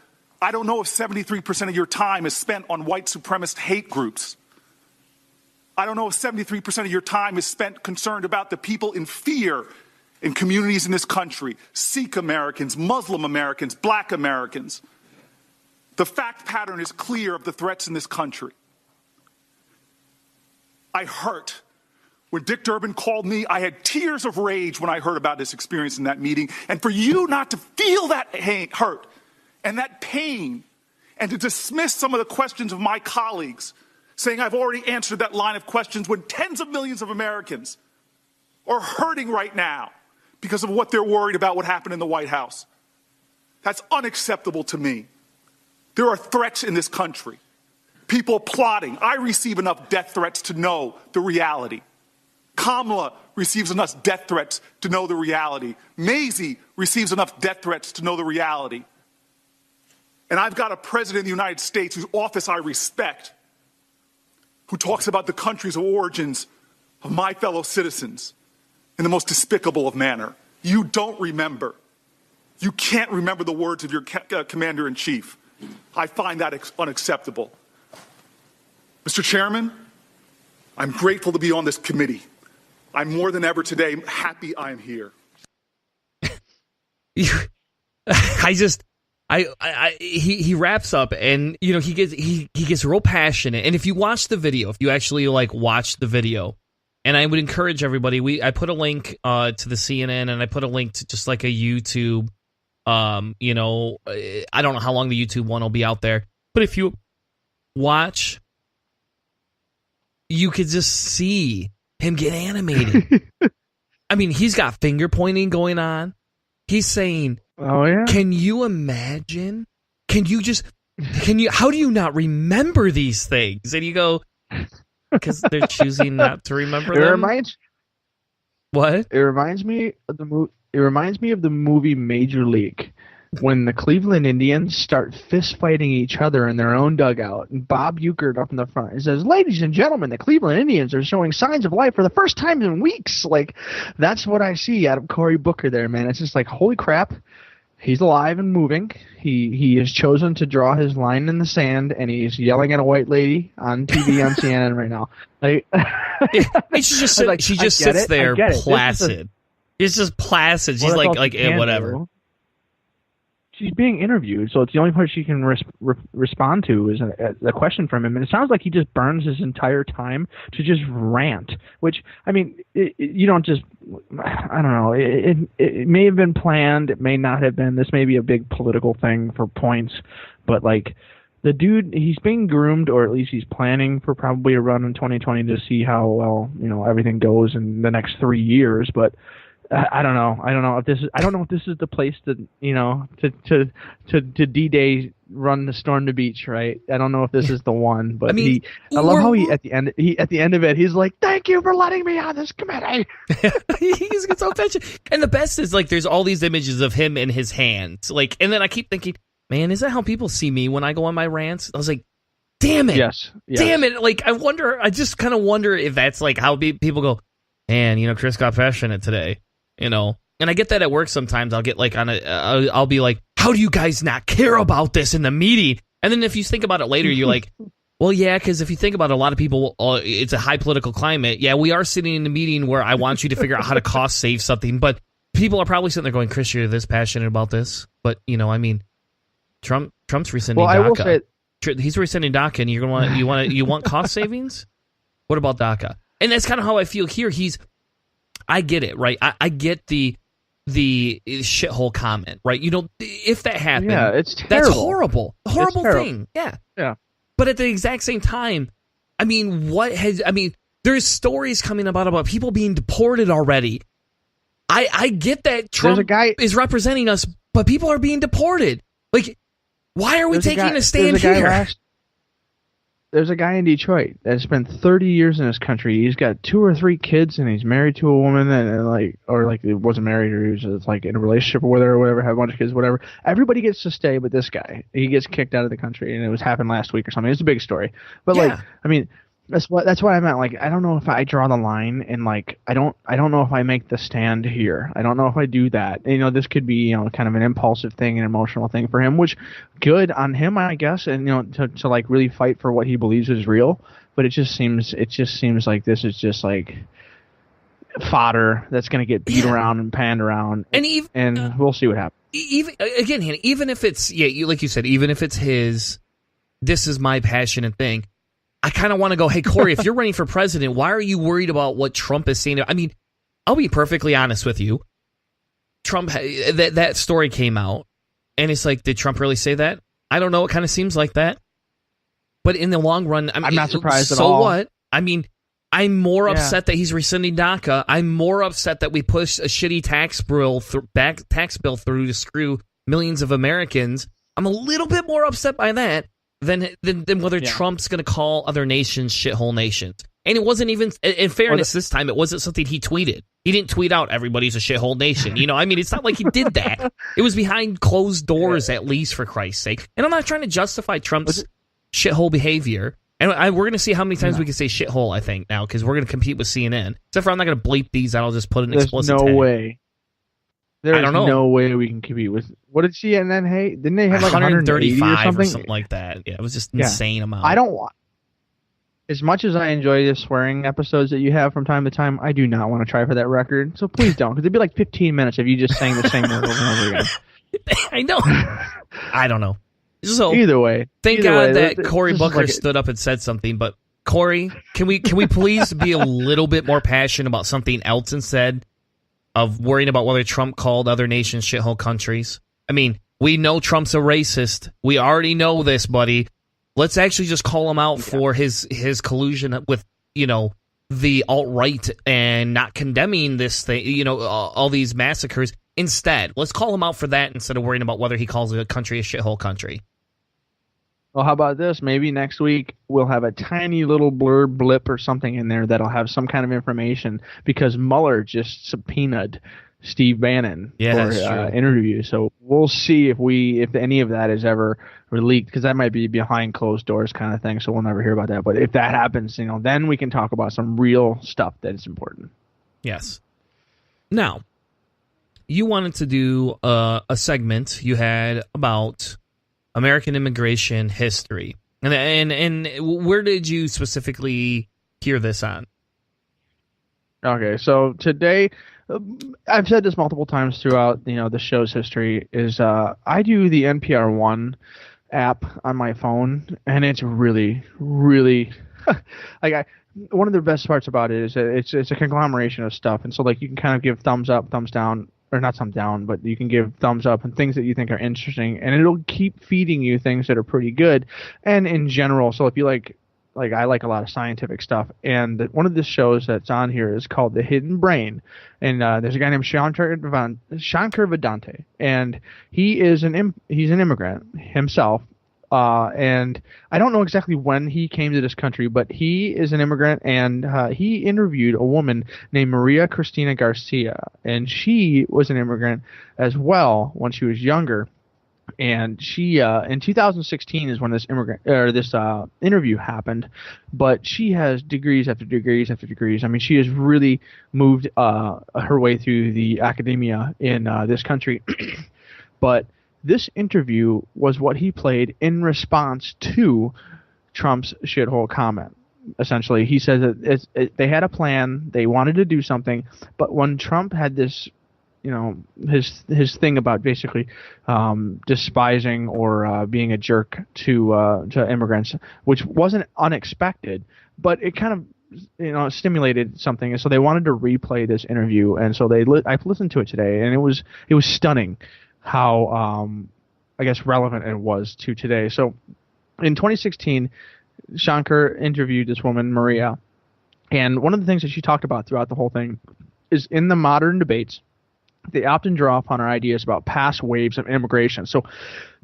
I don't know if 73% of your time is spent on white supremacist hate groups. I don't know if 73% of your time is spent concerned about the people in fear in communities in this country. Sikh Americans, Muslim Americans, Black Americans. The fact pattern is clear of the threats in this country. I hurt. When Dick Durbin called me, I had tears of rage when I heard about this experience in that meeting. And for you not to feel that hurt and that pain, and to dismiss some of the questions of my colleagues, saying I've already answered that line of questions, when tens of millions of Americans are hurting right now because of what they're worried about what happened in the White House. That's unacceptable to me. There are threats in this country. People plotting. I receive enough death threats to know the reality. Kamala receives enough death threats to know the reality. Maisie receives enough death threats to know the reality. And I've got a president of the United States whose office I respect, who talks about the countries of origins of my fellow citizens in the most despicable of manner. You don't remember. You can't remember the words of your commander-in-chief. I find that unacceptable. Mr. Chairman, I'm grateful to be on this committee. I'm more than ever today happy I'm here. He wraps up, and he gets real passionate. And if you watch the video, if you actually watch the video, and I would encourage everybody, I put a link to the CNN, and I put a link to just a YouTube You know, I don't know how long the YouTube one will be out there, but if you watch, you could just see him get animated. I mean, he's got finger pointing going on. He's saying, "Oh yeah, can you imagine? Can you? How do you not remember these things?" And you go, because they're choosing not to remember them. What? It reminds me of the movie Major League, when the Cleveland Indians start fist fighting each other in their own dugout, and Bob Ueckert up in the front, he says, "Ladies and gentlemen, the Cleveland Indians are showing signs of life for the first time in weeks." Like, that's what I see out of Cory Booker there, man. It's just like, holy crap, he's alive and moving. He has chosen to draw his line in the sand, and he's yelling at a white lady on TV on CNN right now. Like, she just sits there placid. It's just placid. She's like whatever. She's being interviewed, so it's the only part she can respond to is a question from him. And it sounds like he just burns his entire time to just rant, which, I mean, you don't just, I don't know, it may have been planned, it may not have been. This may be a big political thing for points, but like, the dude, he's being groomed, or at least he's planning for probably a run in 2020 to see how well, you know, everything goes in the next 3 years, but I don't know. I don't know if this is the place to, you know, to D-Day run the storm to beach, right? I don't know if this is the one, but I mean, I love how he at the end of it, he's like, "Thank you for letting me on this committee." He gets so passionate. And the best is, like, there's all these images of him in his hands, like, and then I keep thinking, man, is that how people see me when I go on my rants? I was like, damn it, yes. Damn it. Like, I just kind of wonder if that's like how people go, man, you know, Chris got passionate today. You know, and I get that at work sometimes. I'll get like I'll be like, how do you guys not care about this in the meeting? And then if you think about it later, you're like, well, yeah, because if you think about it, a lot of people, it's a high political climate. Yeah, we are sitting in a meeting where I want you to figure out how to cost save something, but people are probably sitting there going, Chris, you're this passionate about this, but you know, I mean, Trump's rescinding DACA. He's rescinding DACA, and you're gonna you want cost savings? What about DACA? And that's kind of how I feel here. I get it, right? I get the shithole comment, right? You know, if that happened, yeah, it's terrible. That's horrible. Horrible thing. Yeah. Yeah. But at the exact same time, I mean, there's stories coming about people being deported already. I get that Trump is representing us, but people are being deported. Like, why are we taking a stand here? There's a guy in Detroit that spent 30 years in this country. He's got 2 or 3 kids, and he's married to a woman that he wasn't married, or he was like in a relationship with her or whatever, had a bunch of kids, whatever. Everybody gets to stay, but this guy, he gets kicked out of the country, and it happened last week or something. It's a big story, but like, I mean, that's what I meant. Like, I don't know if I draw the line, and like, I don't know if I make the stand here. I don't know if I do that. And, you know, this could be, you know, kind of an impulsive thing, an emotional thing for him, which good on him, I guess. And, you know, to like really fight for what he believes is real. But it just seems like this is just like fodder that's going to get beat around and panned around, and we'll see what happens. Even if it's like you said, even if it's his, this is my passionate thing. I kind of want to go, hey, Cory, if you're running for president, why are you worried about what Trump is saying? I mean, I'll be perfectly honest with you. Trump, that story came out, and it's like, did Trump really say that? I don't know. It kind of seems like that. But in the long run, I'm not surprised at all. So what? I mean, I'm more upset that he's rescinding DACA. I'm more upset that we pushed a shitty tax bill through to screw millions of Americans. I'm a little bit more upset by that than whether Trump's going to call other nations shithole nations. And it wasn't even, in fairness, this time, it wasn't something he tweeted. He didn't tweet out, everybody's a shithole nation. You know, I mean, it's not like he did that. It was behind closed doors, at least, for Christ's sake. And I'm not trying to justify Trump's shithole behavior. And we're going to see how many times we can say shithole, I think, now, because we're going to compete with CNN. Except for I'm not going to bleep these out. I'll just put an explicit tag. No way. There's no way we can compete with. What did CNN hate? Didn't they have like 135 or something like that? Yeah, it was just insane amount. I don't want. As much as I enjoy the swearing episodes that you have from time to time, I do not want to try for that record. So please don't, because it'd be like 15 minutes if you just sang the same word over and over again. I know. I don't know. So either way, thank God that Cory Booker stood up and said something. But Cory, can we please be a little bit more passionate about something else instead of worrying about whether Trump called other nations shithole countries? I mean, we know Trump's a racist. We already know this, buddy. Let's actually just call him out for his collusion with, the alt-right and not condemning this thing, all these massacres. Instead, let's call him out for that instead of worrying about whether he calls a country a shithole country. Well, how about this? Maybe next week we'll have a tiny little blip or something in there that'll have some kind of information because Mueller just subpoenaed Steve Bannon for interview. So we'll see if any of that is ever leaked, because that might be behind closed doors kind of thing. So we'll never hear about that. But if that happens, then we can talk about some real stuff that is important. Yes. Now, you wanted to do a segment you had about American immigration history, and where did you specifically hear this on? Okay, so today, I've said this multiple times throughout the show's history, is I do the NPR One app on my phone, and it's really, really one of the best parts about it is that it's a conglomeration of stuff, and so you can kind of give thumbs up, thumbs down. Or not thumbs down, but you can give thumbs up and things that you think are interesting, and it'll keep feeding you things that are pretty good. And in general, so if you like I like a lot of scientific stuff, and one of the shows that's on here is called The Hidden Brain, and there's a guy named Shankar Vedante, and he's an immigrant himself. And I don't know exactly when he came to this country, but he is an immigrant, and he interviewed a woman named Maria Cristina Garcia, and she was an immigrant as well when she was younger. And she, in 2016, is when this interview happened. But she has degrees after degrees after degrees. I mean, she has really moved her way through the academia in this country. But this interview was what he played in response to Trump's shithole comment. Essentially, he says that they had a plan, they wanted to do something, but when Trump had this, his thing about basically despising or being a jerk to immigrants, which wasn't unexpected, but it kind of stimulated something, and so they wanted to replay this interview, and so I've listened to it today, and it was stunning how I guess relevant it was to today. So in 2016, Shankar interviewed this woman, Maria, and one of the things that she talked about throughout the whole thing is in the modern debates, they often draw upon our ideas about past waves of immigration. So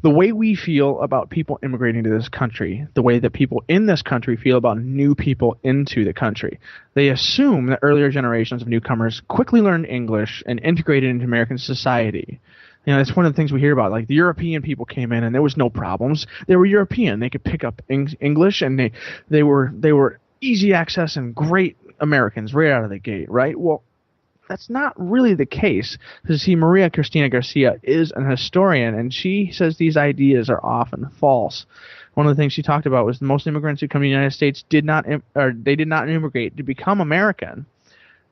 the way we feel about people immigrating to this country, the way that people in this country feel about new people into the country, they assume that earlier generations of newcomers quickly learned English and integrated into American society. That's one of the things we hear about. Like, the European people came in and there was no problems. They were European. They could pick up English, and they were easy access and great Americans right out of the gate, right? Well, that's not really the case. Because, see, Maria Cristina Garcia is an historian, and she says these ideas are often false. One of the things she talked about was most immigrants who come to the United States did not immigrate to become American.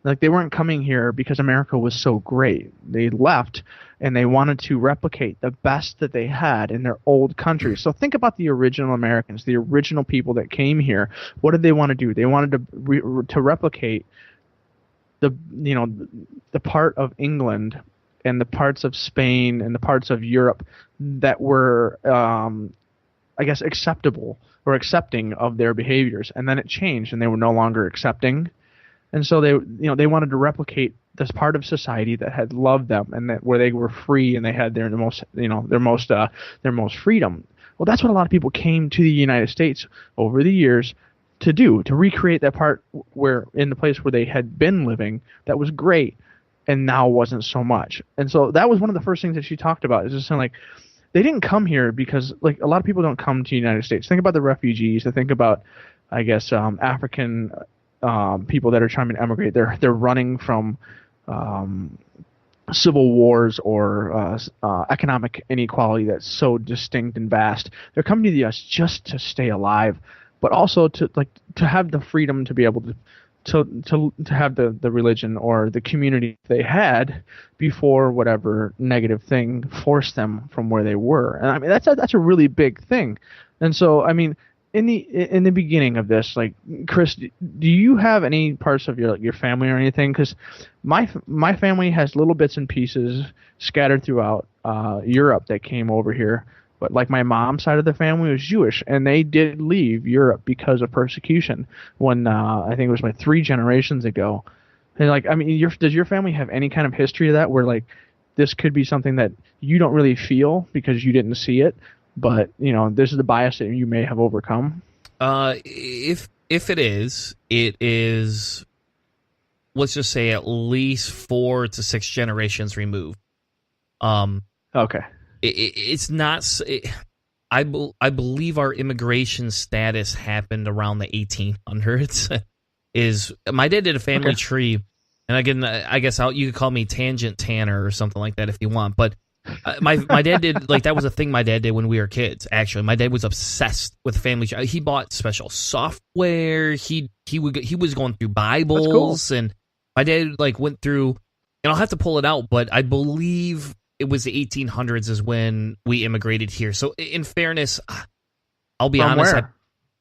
Like, they weren't coming here because America was so great. They left, and they wanted to replicate the best that they had in their old country. So think about the original Americans, the original people that came here. What did they want to do? They wanted to replicate the part of England and the parts of Spain and the parts of Europe that were, I guess, acceptable or accepting of their behaviors. And then it changed, and they were no longer accepting. And so they wanted to replicate this part of society that had loved them, and that where they were free and they had their most freedom. Well, that's what a lot of people came to the United States over the years to do, to recreate that part where in the place where they had been living that was great and now wasn't so much. And so that was one of the first things that she talked about, is just saying, like, they didn't come here because, like, a lot of people don't come to the United States. Think about the refugees. I think about, I guess, African people that are trying to emigrate. They're running from civil wars or economic inequality that's so distinct and vast. They're coming to the U.S. just to stay alive, but also to have the freedom to be able to have the religion or the community they had before whatever negative thing forced them from where they were. And I mean, that's a really big thing. And so, I mean, in the beginning of this, like, Chris, do you have any parts of your family or anything? Because my family has little bits and pieces scattered throughout Europe that came over here. But like my mom's side of the family was Jewish, and they did leave Europe because of persecution. When I think it was like 3 generations ago. And like, I mean, does your family have any kind of history of that, where like this could be something that you don't really feel because you didn't see it, but this is the bias that you may have overcome? If it is, let's just say at least 4 to 6 generations removed. Okay. It's not. I believe our immigration status happened around the 1800s. My dad did a family tree, and again, I guess you could call me Tangent Tanner or something like that if you want. But my dad did, like, that was a thing my dad did when we were kids. Actually, my dad was obsessed with family tree. He bought special software. He was going through Bibles, and my dad like went through. And I'll have to pull it out, but I believe it was the 1800s is when we immigrated here. So in fairness, I'll be honest.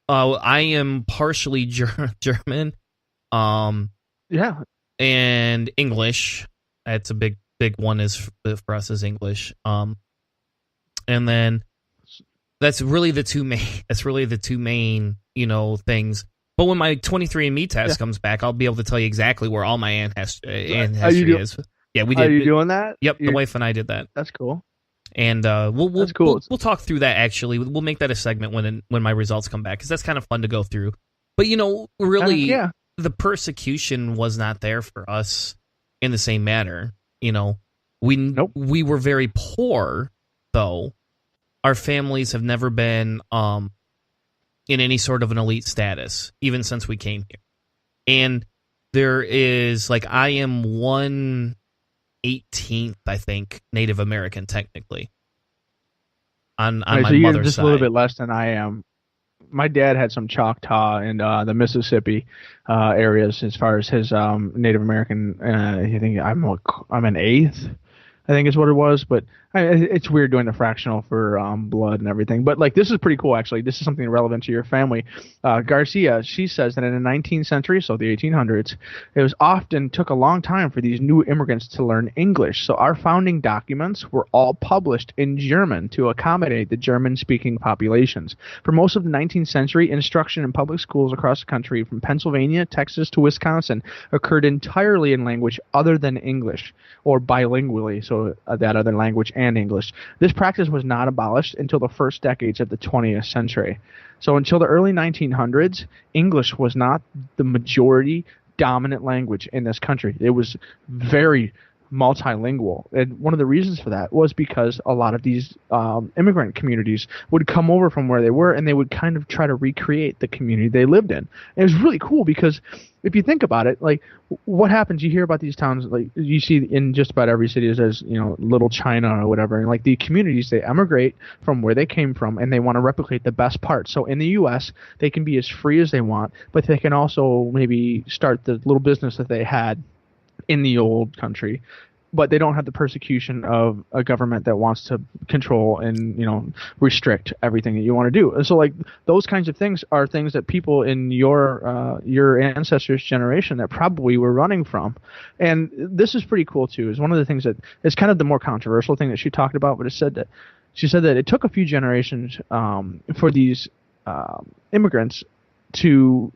I am partially German. Yeah. And English. That's a big one for us is English. And then that's really the two main, things. But when my 23andMe test comes back, I'll be able to tell you exactly where all my ancestry is. Yeah, we did. Are you doing that? Yep, the wife and I did that. That's cool. And we'll talk through that. Actually, we'll make that a segment when my results come back, because that's kind of fun to go through. But really, the persecution was not there for us in the same manner. We were very poor, though. Our families have never been in any sort of an elite status, even since we came here. And there is, like, I am 1/18th, I think, Native American, technically. On my so you're mother's just side. A little bit less than I am. My dad had some Choctaw and the Mississippi areas as far as his Native American. I think I'm an eighth, I think is what it was. But it's weird doing the fractional for blood and everything. But like, this is pretty cool, actually. This is something relevant to your family. Garcia, she says that in the 19th century, so the 1800s, it often took a long time for these new immigrants to learn English. So our founding documents were all published in German to accommodate the German-speaking populations. For most of the 19th century, instruction in public schools across the country, from Pennsylvania, Texas to Wisconsin, occurred entirely in language other than English, or bilingually, so that other language and English. This practice was not abolished until the first decades of the 20th century. So until the early 1900s, English was not the majority dominant language in this country. It was very multilingual. And one of the reasons for that was because a lot of these immigrant communities would come over from where they were, and they would kind of try to recreate the community they lived in. And it was really cool because if you think about it, like, what happens, you hear about these towns, like you see in just about every city, there's Little China or whatever, and like the communities, they emigrate from where they came from, and they want to replicate the best parts. So in the U.S., they can be as free as they want, but they can also maybe start the little business that they had in the old country, but they don't have the persecution of a government that wants to control and restrict everything that you want to do. And so, like, those kinds of things are things that people in your ancestors' generation that probably were running from. And this is pretty cool too. Is one of the things that is kind of the more controversial thing that she talked about, but she said that it took a few generations for these immigrants to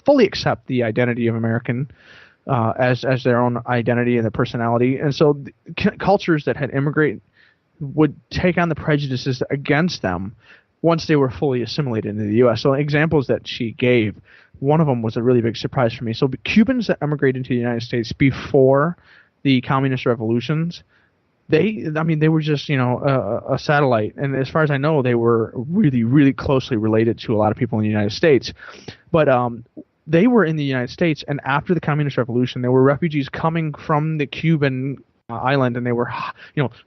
fully accept the identity of American as their own identity and their personality. And so cultures that had immigrated would take on the prejudices against them once they were fully assimilated into the U.S. So examples that she gave, one of them was a really big surprise for me. So Cubans that immigrated to the United States before the communist revolutions, they were just, a satellite. And as far as I know, they were really, really closely related to a lot of people in the United States. But they were in the United States, and after the Communist Revolution, there were refugees coming from the Cuban island, and they were,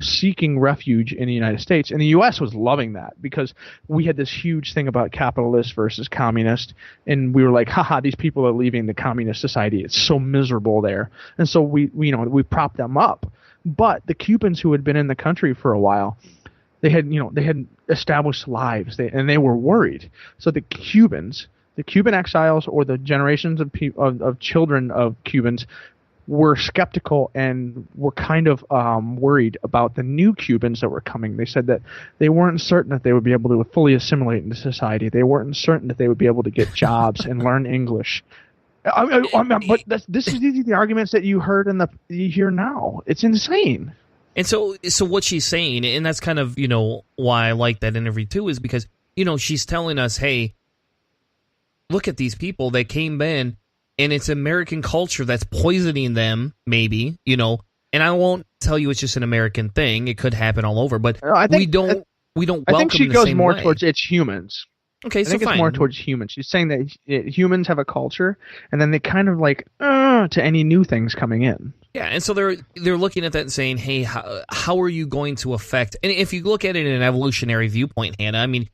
seeking refuge in the United States. And the U.S. was loving that because we had this huge thing about capitalist versus communist, and we were like, haha, these people are leaving the communist society. It's so miserable there. And so we propped them up. But the Cubans who had been in the country for a while, they had established lives, and they were worried. So the Cuban exiles, or the generations of children of Cubans, were skeptical and were kind of worried about the new Cubans that were coming. They said that they weren't certain that they would be able to fully assimilate into society. They weren't certain that they would be able to get jobs and learn English. But this is the arguments that you hear now. It's insane. And so what she's saying, and that's kind of, why I like that interview too, is because, she's telling us, hey, look at these people that came in, and it's American culture that's poisoning them, maybe, and I won't tell you it's just an American thing. It could happen all over, but we don't welcome. I think she the goes same more way. towards it's humans. Okay, I think it's more towards humans. She's saying that humans have a culture, and then they kind of like to any new things coming in. Yeah, and so they're looking at that and saying, hey, how are you going to affect? And if you look at it in an evolutionary viewpoint, Hannah, I mean,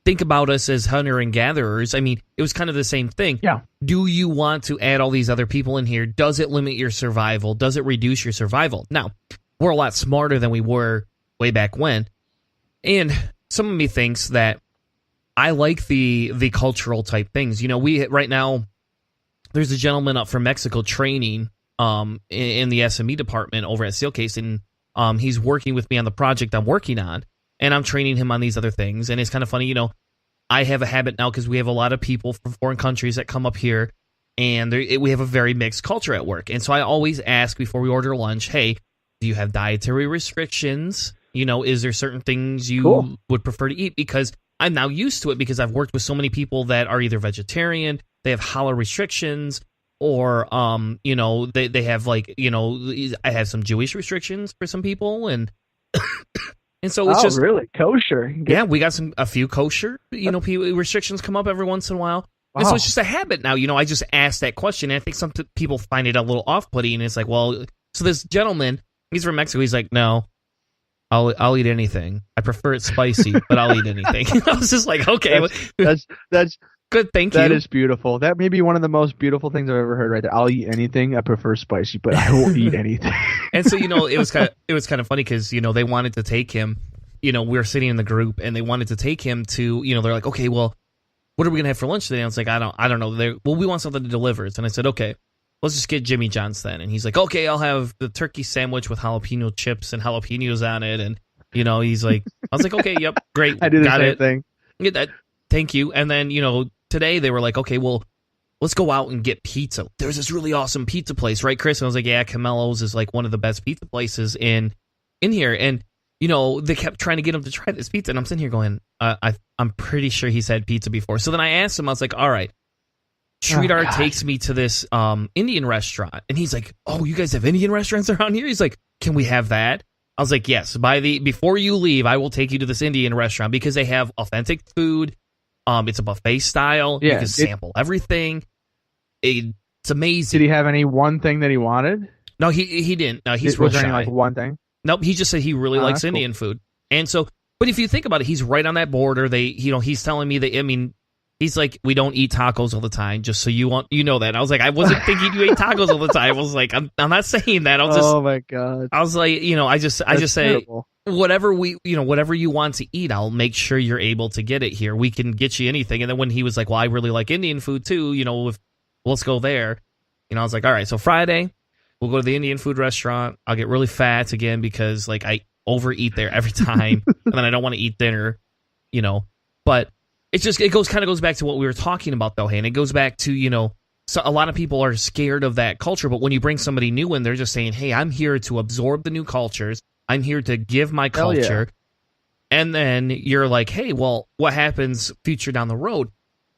think about us as hunter and gatherers. I mean, it was kind of the same thing. Yeah. Do you want to add all these other people in here? Does it limit your survival? Does it reduce your survival? Now, we're a lot smarter than we were way back when. And some of me thinks that I like the cultural type things. We right now, there's a gentleman up from Mexico training in the SME department over at Steelcase, and he's working with me on the project I'm working on. And I'm training him on these other things. And it's kind of funny, I have a habit now because we have a lot of people from foreign countries that come up here, and we have a very mixed culture at work. And so I always ask before we order lunch, hey, do you have dietary restrictions? Is there certain things you would prefer to eat? Because I'm now used to it because I've worked with so many people that are either vegetarian, they have halal restrictions, or, they have I have some Jewish restrictions for some people, and... And so it's just really kosher. Yeah, we got a few kosher, restrictions come up every once in a while. Wow. And so it's just a habit now. I just ask that question, and I think some people find it a little off-putting. And it's like, well, so this gentleman, he's from Mexico. He's like, no, I'll eat anything. I prefer it spicy, but I'll eat anything. I was just like, okay, that's good. Thank you. That is beautiful. That may be one of the most beautiful things I've ever heard. Right there. I'll eat anything. I prefer spicy, but I will eat anything. And so it was kind of funny because they wanted to take him. We were sitting in the group, and they wanted to take him to. They're like, okay, well, what are we gonna have for lunch today? And I was like, I don't know. We want something that delivers. And I said, okay, let's just get Jimmy John's then. And he's like, okay, I'll have the turkey sandwich with jalapeno chips and jalapenos on it. And he's like, I was like, okay, yep, great, I do the got same it. thing. Get that. Thank you. And then today they were like, okay, well, let's go out and get pizza. There's this really awesome pizza place, right, Chris? And I was like, yeah, Camello's is like one of the best pizza places in here. And, they kept trying to get him to try this pizza. And I'm sitting here going, I'm pretty sure he's had pizza before. So then I asked him, I was like, all right, Sridhar takes me to this Indian restaurant. And he's like, oh, you guys have Indian restaurants around here? He's like, can we have that? I was like, yes, before you leave, I will take you to this Indian restaurant because they have authentic food. It's a buffet style. Yeah, you can sample everything. It's amazing. Did he have any one thing that he wanted? No, he didn't. No, he's was real there shy. any one thing? Nope, he just said he really likes Indian food. And so, but if you think about it, he's right on that border. He's telling me that, he's like, we don't eat tacos all the time, just so you know that. And I was like, I wasn't thinking you ate tacos all the time. I was like, I'm not saying that. Oh my God. I was like, I just say, whatever whatever you want to eat, I'll make sure you're able to get it here. We can get you anything. And then when he was like, well, I really like Indian food too, let's go there. I was like, all right, so Friday, we'll go to the Indian food restaurant. I'll get really fat again because I overeat there every time, and then I don't want to eat dinner, But it goes back to what we were talking about though, Hannah. It goes back to so a lot of people are scared of that culture, but when you bring somebody new in, they're just saying, hey, I'm here to absorb the new cultures. I'm here to give my culture. Yeah. And then you're like, hey, well, what happens future down the road?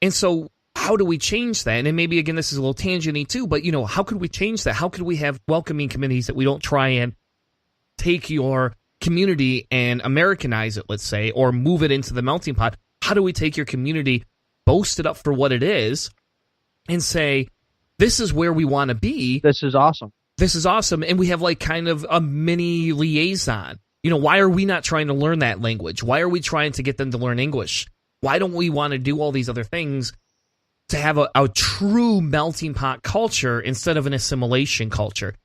And so how do we change that? And maybe, again, this is a little tangent-y too, but, how could we change that? How could we have welcoming communities that we don't try and take your community and Americanize it, let's say, or move it into the melting pot? How do we take your community, boast it up for what it is, and say, this is where we want to be. This is awesome. This is awesome. And we have kind of a mini liaison. Why are we not trying to learn that language? Why are we trying to get them to learn English? Why don't we want to do all these other things to have a true melting pot culture instead of an assimilation culture?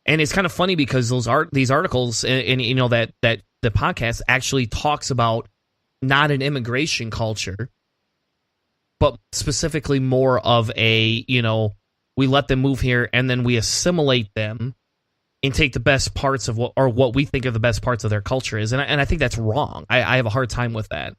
And it's kind of funny because these articles and that the podcast actually talks about not an immigration culture, but specifically more of a, we let them move here and then we assimilate them and take the best parts of what we think are the best parts of their culture is. And I think that's wrong. I have a hard time with that.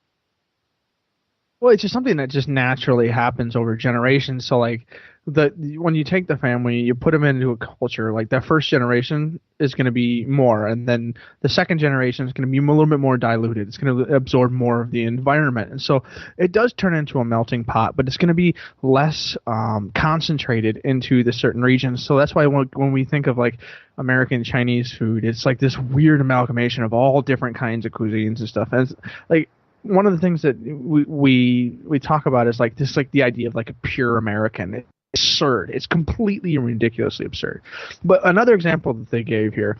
Well, it's just something that just naturally happens over generations. So like when you take the family, you put them into a culture, like that first generation is going to be more, and then the second generation is going to be a little bit more diluted. It's going to absorb more of the environment. And so it does turn into a melting pot, but it's going to be less concentrated into the certain regions. So that's why when we think of like American Chinese food, it's like this weird amalgamation of all different kinds of cuisines and stuff. And it's like, one of the things that we talk about is like this, like the idea of like a pure American. It's absurd. It's completely and ridiculously absurd. But another example that they gave here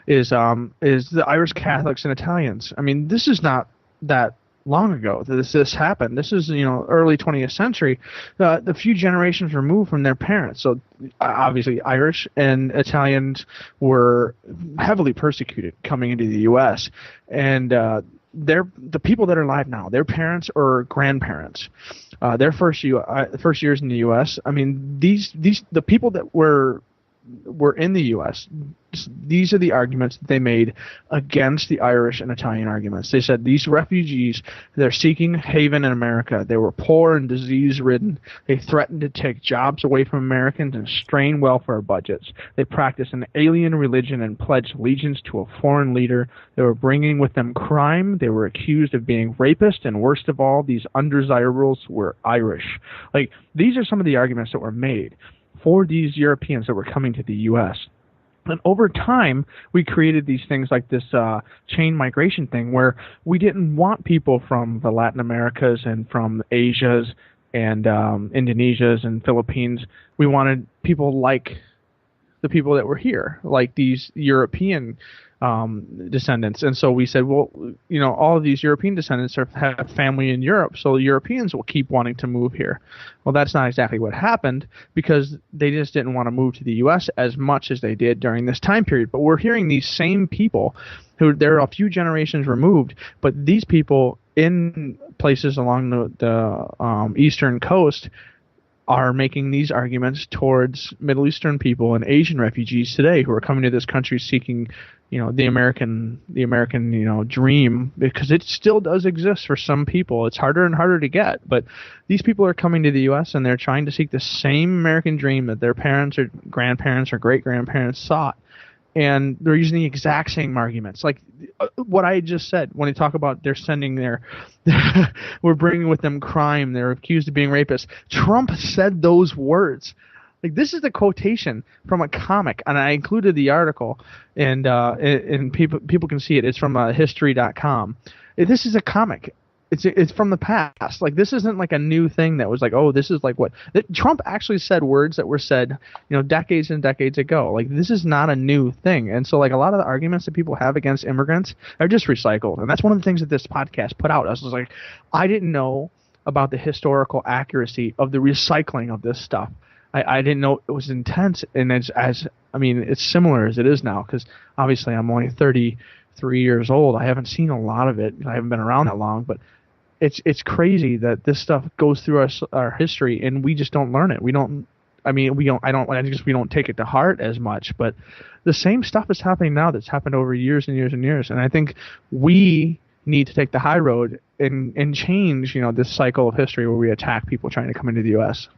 is the Irish Catholics and Italians. I mean, this is not that long ago that this happened. This is early 20th century. The few generations removed from their parents. So obviously Irish and Italians were heavily persecuted coming into the U.S. and the people that are alive now, their parents or grandparents, their first years in the U.S. I mean, the people that were in the U.S., these are the arguments that they made against the Irish and Italian arguments. They said these refugees, they're seeking haven in America. They were poor and disease-ridden. They threatened to take jobs away from Americans and strain welfare budgets. They practiced an alien religion and pledged allegiance to a foreign leader. They were bringing with them crime. They were accused of being rapists, and worst of all, these undesirables were Irish. Like, these are some of the arguments that were made for these Europeans that were coming to the U.S. And over time, we created these things like this chain migration thing where we didn't want people from the Latin Americas and from Asias and Indonesias and Philippines. We wanted people like the people that were here, like these European descendants. And so we said, well, all of these European descendants have family in Europe, so Europeans will keep wanting to move here. Well, that's not exactly what happened, because they just didn't want to move to the U.S. as much as they did during this time period. But we're hearing these same people who they're a few generations removed, but these people in places along the eastern coast are making these arguments towards Middle Eastern people and Asian refugees today who are coming to this country seeking, the American dream, because it still does exist for some people. It's harder and harder to get, but these people are coming to the U.S. and they're trying to seek the same American dream that their parents or grandparents or great-grandparents sought. And they're using the exact same arguments. Like what I just said, when they talk about they're sending we're bringing with them crime, they're accused of being rapists. Trump said those words. Like, this is the quotation from a comic, and I included the article, and people can see it. It's from history.com. This is a comic. It's from the past. Like, this isn't like a new thing that was like, oh, this is like what Trump actually said, words that were said, decades and decades ago. Like, this is not a new thing. And so, like, a lot of the arguments that people have against immigrants are just recycled. And that's one of the things that this podcast put out. I was like, I didn't know about the historical accuracy of the recycling of this stuff. I didn't know it was intense, and it's similar as it is now, because obviously I'm only 33 years old. I haven't seen a lot of it. I haven't been around that long, but it's crazy that this stuff goes through our history, and we just don't learn it. We don't take it to heart as much, but the same stuff is happening now that's happened over years and years and years, and I think we need to take the high road and change, this cycle of history where we attack people trying to come into the U.S.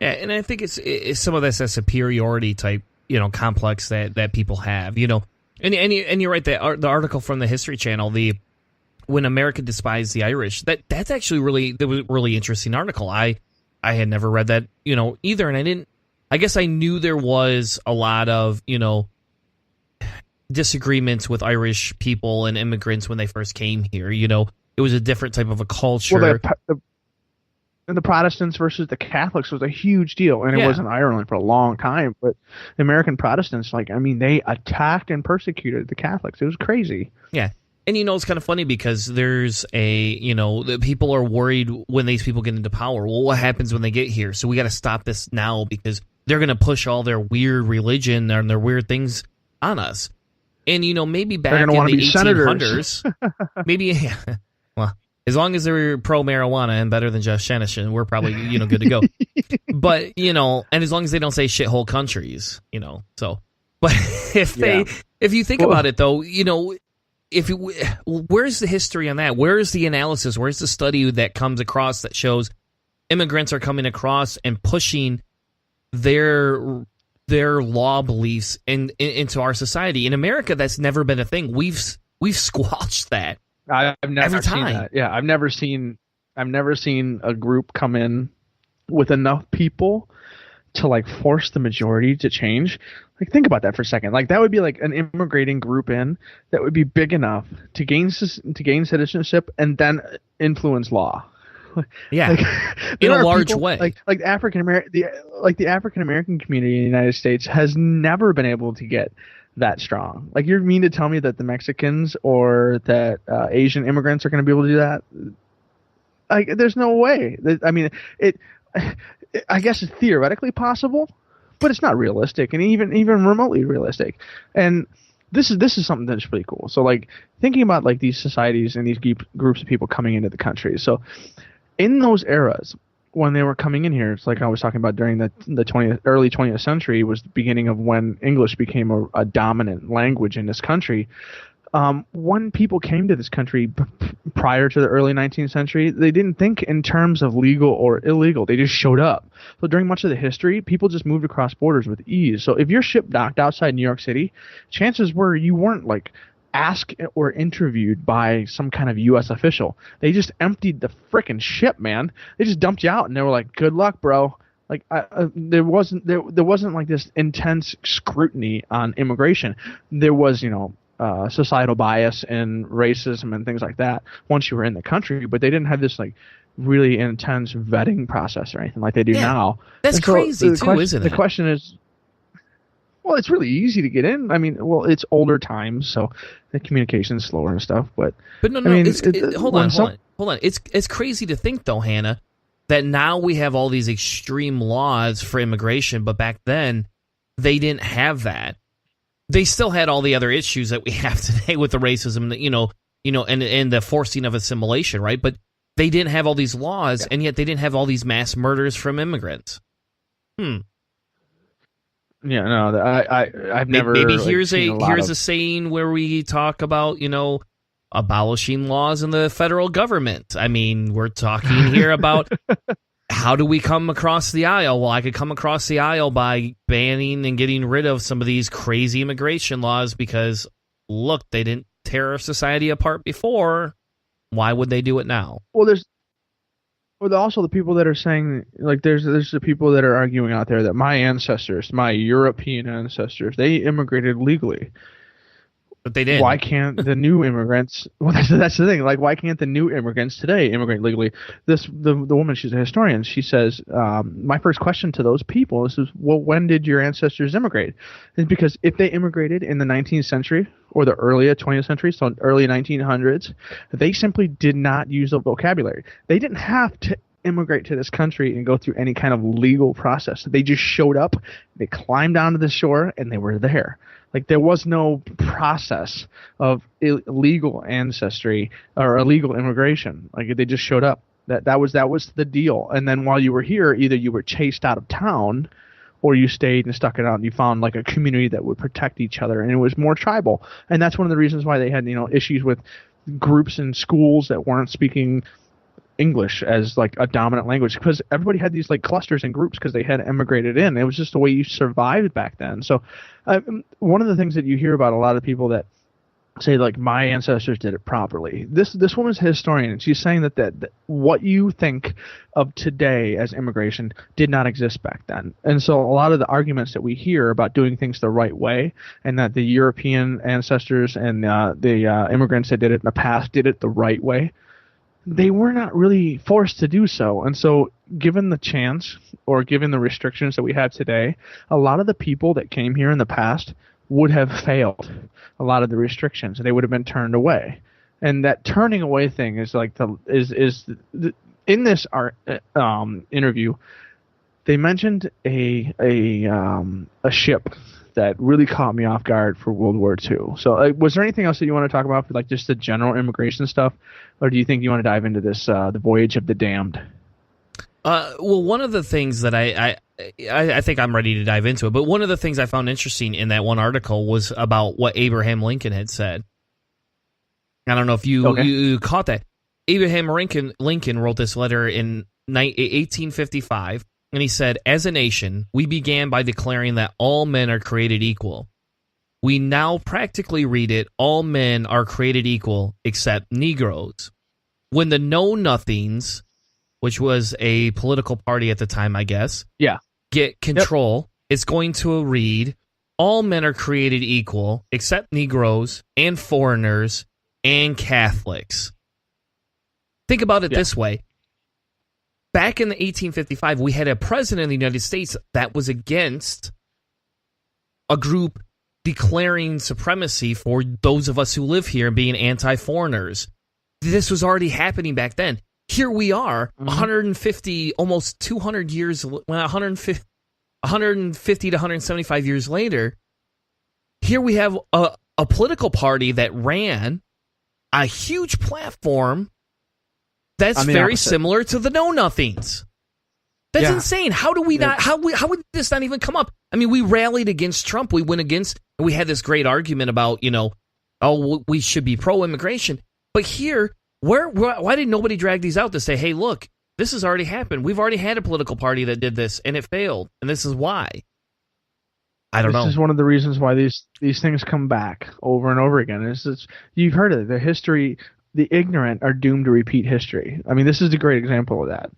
Yeah, and I think it's some of this a superiority type, complex that people have, and you're right. The article from the History Channel, when America despised the Irish, that's actually really interesting article. I had never read that, either, and I guess I knew there was a lot of, disagreements with Irish people and immigrants when they first came here. It was a different type of a culture. Well, and the Protestants versus the Catholics was a huge deal, and it was in Ireland for a long time. But the American Protestants, they attacked and persecuted the Catholics. It was crazy. Yeah, and it's kind of funny because there's the people are worried when these people get into power. Well, what happens when they get here? So we got to stop this now because they're going to push all their weird religion and their weird things on us. And, maybe back They're in gonna want the to be 1800s, maybe, well, as long as they're pro-marijuana and better than Jeff Shanishon, we're probably, good to go. But, and as long as they don't say shithole countries, so. But if you think about it, though, where's the history on that? Where's the analysis? Where's the study that comes across that shows immigrants are coming across and pushing their law beliefs into our society? In America, that's never been a thing. We've squelched that. I've never every seen time. that. Yeah, I've never seen a group come in with enough people to like force the majority to change. Like, think about that for a second. Like, that would be like an immigrating group that would be big enough to gain citizenship and then influence law. Yeah, like, in a large way. Like the African American community in the United States has never been able to get that strong. Like, you mean to tell me that the Mexicans or that Asian immigrants are going to be able to do that? Like, there's no way. I mean, I guess it's theoretically possible, but it's not realistic, and even remotely realistic. And this is something that's pretty cool. So, like, thinking about like these societies and these groups of people coming into the country. So, in those eras, when they were coming in here, it's like I was talking about during the early 20th century was the beginning of when English became a dominant language in this country. When people came to this country prior to the early 19th century, they didn't think in terms of legal or illegal. They just showed up. So during much of the history, people just moved across borders with ease. So if your ship docked outside New York City, chances were you weren't like asked or interviewed by some kind of U.S. official. They just emptied the frickin' ship, man. They just dumped you out, and they were like, "Good luck, bro." Like, there wasn't like this intense scrutiny on immigration. There was, societal bias and racism and things like that once you were in the country, but they didn't have this like really intense vetting process or anything like they do now. That's crazy too, isn't it? The question is, well, it's really easy to get in. I mean, well, it's older times, so the communication's slower and stuff. But no, I mean, hold on. It's crazy to think though, Hannah, that now we have all these extreme laws for immigration, but back then they didn't have that. They still had all the other issues that we have today with the racism, and the forcing of assimilation, right? But they didn't have all these laws, and yet they didn't have all these mass murders from immigrants. Yeah, no, I've never. Maybe here's a saying where we talk about abolishing laws in the federal government. I mean, we're talking here about how do we come across the aisle? Well, I could come across the aisle by banning and getting rid of some of these crazy immigration laws because, look, they didn't tear our society apart before. Why would they do it now? Well, there's also the people that are saying, like, there's the people that are arguing out there that my European ancestors, they immigrated legally. But they didn't. Why can't the new immigrants? Well, that's the thing. Like, why can't the new immigrants today immigrate legally? The woman, she's a historian. She says, my first question to those people is, well, when did your ancestors immigrate? It's because if they immigrated in the 19th century or the early 20th century, so early 1900s, they simply did not use the vocabulary. They didn't have to immigrate to this country and go through any kind of legal process. They just showed up, they climbed onto the shore, and they were there. Like, there was no process of illegal ancestry or illegal immigration. Like, they just showed up. That was the deal. And then while you were here, either you were chased out of town or you stayed and stuck it out and you found like a community that would protect each other, and it was more tribal. And that's one of the reasons why they had, issues with groups in schools that weren't speaking English as like a dominant language, because everybody had these like clusters and groups because they had immigrated in. It was just the way you survived back then. So one of the things that you hear about a lot of people that say like my ancestors did it properly. This woman's a historian, and she's saying that what you think of today as immigration did not exist back then. And so a lot of the arguments that we hear about doing things the right way, and that the European ancestors and the immigrants that did it in the past did it the right way, they were not really forced to do so. And so given the chance, or given the restrictions that we have today, a lot of the people that came here in the past would have failed a lot of the restrictions. They would have been turned away. And that turning away thing is like in this interview, they mentioned a ship that really caught me off guard for World War II. So was there anything else that you want to talk about for like just the general immigration stuff, or do you think you want to dive into this the voyage of the damned? Well, one of the things that I think I'm ready to dive into it, but one of the things I found interesting in that one article was about what Abraham Lincoln had said. I don't know if you caught that. Abraham Lincoln wrote this letter in 1855, and he said, "As a nation, we began by declaring that all men are created equal. We now practically read it, all men are created equal except Negroes. When the Know-Nothings," which was a political party at the time, I guess, get control, it's going to read, all men are created equal except Negroes and foreigners and Catholics. Think about it this way. Back in the 1855, we had a president of the United States that was against a group declaring supremacy for those of us who live here and being anti-foreigners. This was already happening back then. Here we are, 150, almost 200 years, 150 to 175 years later. Here we have a political party that ran a huge platform that's very similar to the Know-Nothings. That's insane. How do we not? How would this not even come up? I mean, we rallied against Trump. We went against, and we had this great argument about, we should be pro-immigration. But here, why did nobody drag these out to say, hey, look, this has already happened. We've already had a political party that did this, and it failed, and this is why. I don't know. This is one of the reasons why these things come back over and over again. You've heard it. The history, the ignorant are doomed to repeat history. I mean, this is a great example of that.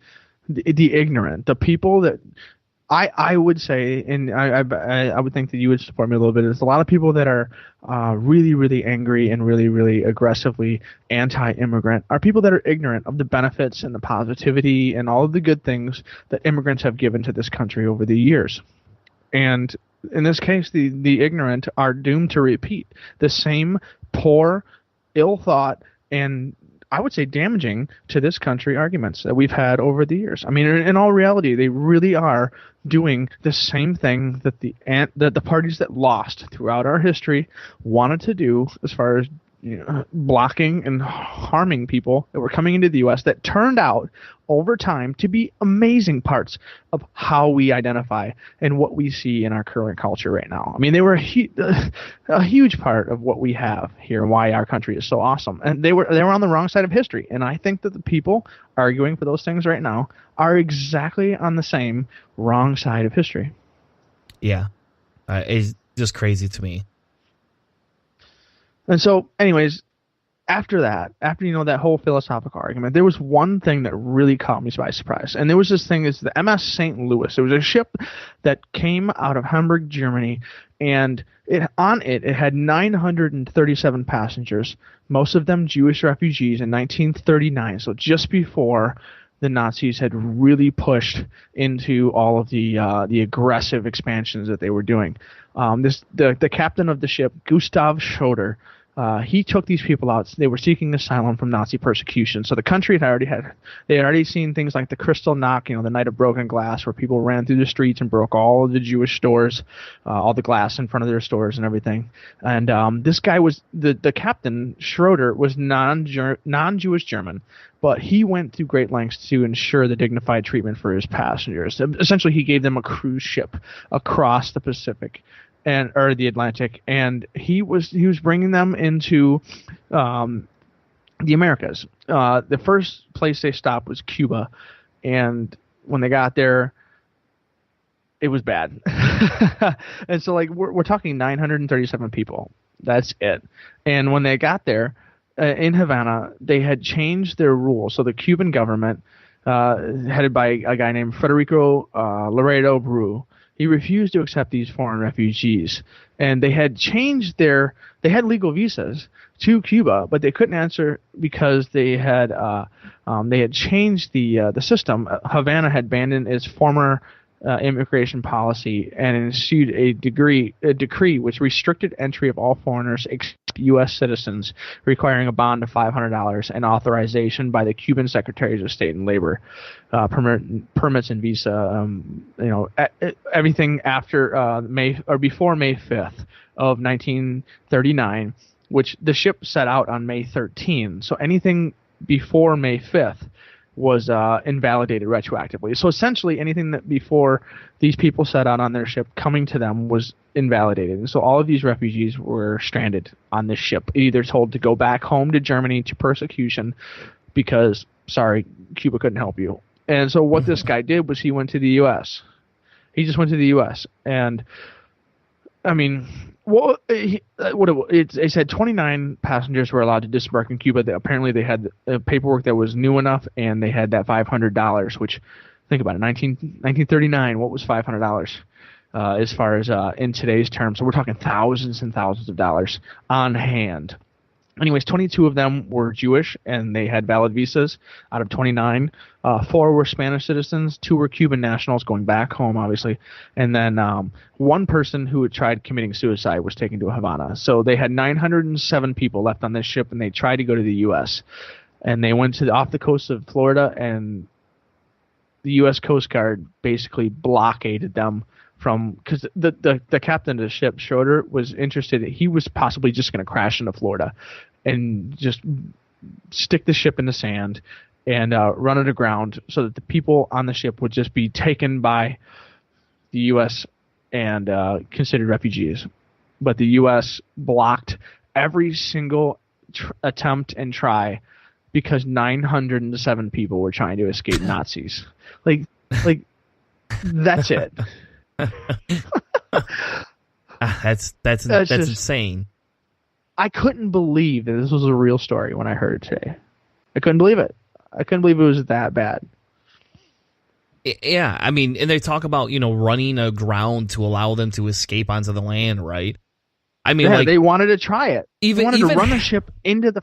The ignorant, the people that I would say, and I would think that you would support me a little bit, there's a lot of people that are really, really angry and really, really aggressively anti-immigrant are people that are ignorant of the benefits and the positivity and all of the good things that immigrants have given to this country over the years. And in this case, the ignorant are doomed to repeat the same poor, ill-thought, and I would say damaging to this country arguments that we've had over the years. I mean, in all reality, they really are doing the same thing that the parties that lost throughout our history wanted to do, as far as blocking and harming people that were coming into the U.S. that turned out over time to be amazing parts of how we identify and what we see in our current culture right now. I mean, they were a huge part of what we have here and why our country is so awesome. And they were on the wrong side of history. And I think that the people arguing for those things right now are exactly on the same wrong side of history. Yeah. It's just crazy to me. And so, anyways, after that whole philosophical argument, there was one thing that really caught me by surprise. And there was this thing, is the MS St. Louis. It was a ship that came out of Hamburg, Germany, and it had 937 passengers, most of them Jewish refugees in 1939, so just before the Nazis had really pushed into all of the aggressive expansions that they were doing. The captain of the ship, Gustav Schroeder, he took these people out. They were seeking asylum from Nazi persecution. So the country they had already seen things like the Crystal Knock, the Night of Broken Glass, where people ran through the streets and broke all of the Jewish stores, all the glass in front of their stores and everything. And this guy was the captain, Schroeder, was non-Jewish German, but he went through great lengths to ensure the dignified treatment for his passengers. Essentially, he gave them a cruise ship across the Pacific or the Atlantic, and he was bringing them into the Americas. The first place they stopped was Cuba, and when they got there, it was bad. And so, we're talking 937 people. That's it. And when they got there in Havana, they had changed their rules. So the Cuban government, headed by a guy named Federico Laredo Bru, he refused to accept these foreign refugees, and they had changed they had legal visas to Cuba, but they couldn't answer because they had changed the system. Havana had abandoned its former immigration policy and issued a decree which restricted entry of all foreigners U.S. citizens, requiring a bond of $500 and authorization by the Cuban Secretaries of State and Labor, permits and visa. Everything after before May 5th of 1939, which the ship set out on May 13. So anything before May 5th was invalidated retroactively. So essentially anything that before these people set out on their ship coming to them was invalidated. And so all of these refugees were stranded on this ship, either told to go back home to Germany to persecution because, sorry, Cuba couldn't help you. And so what this guy did was he went to the U.S. He just went to the U.S. And, I mean, it said 29 passengers were allowed to disembark in Cuba. Apparently they had paperwork that was new enough, and they had that $500, which, think about it, 1939, what was $500 as far as in today's terms? So we're talking thousands and thousands of dollars on hand. Anyways, 22 of them were Jewish, and they had valid visas out of 29. 4 were Spanish citizens, 2 were Cuban nationals going back home, obviously. And then one person who had tried committing suicide was taken to Havana. So they had 907 people left on this ship, and they tried to go to the U.S. And they went off the coast of Florida, and the U.S. Coast Guard basically blockaded them because the captain of the ship, Schroeder, was interested. He was possibly just going to crash into Florida and just stick the ship in the sand and run it aground so that the people on the ship would just be taken by the U.S. and considered refugees. But the U.S. blocked every single attempt and try because 907 people were trying to escape Nazis. Like that's it. That's insane. I couldn't believe that this was a real story when I heard it today. I couldn't believe it. I couldn't believe it was that bad. Yeah, I mean, and they talk about, running aground to allow them to escape onto the land, right? I mean, yeah, they wanted to try it. They wanted to run the ship into the...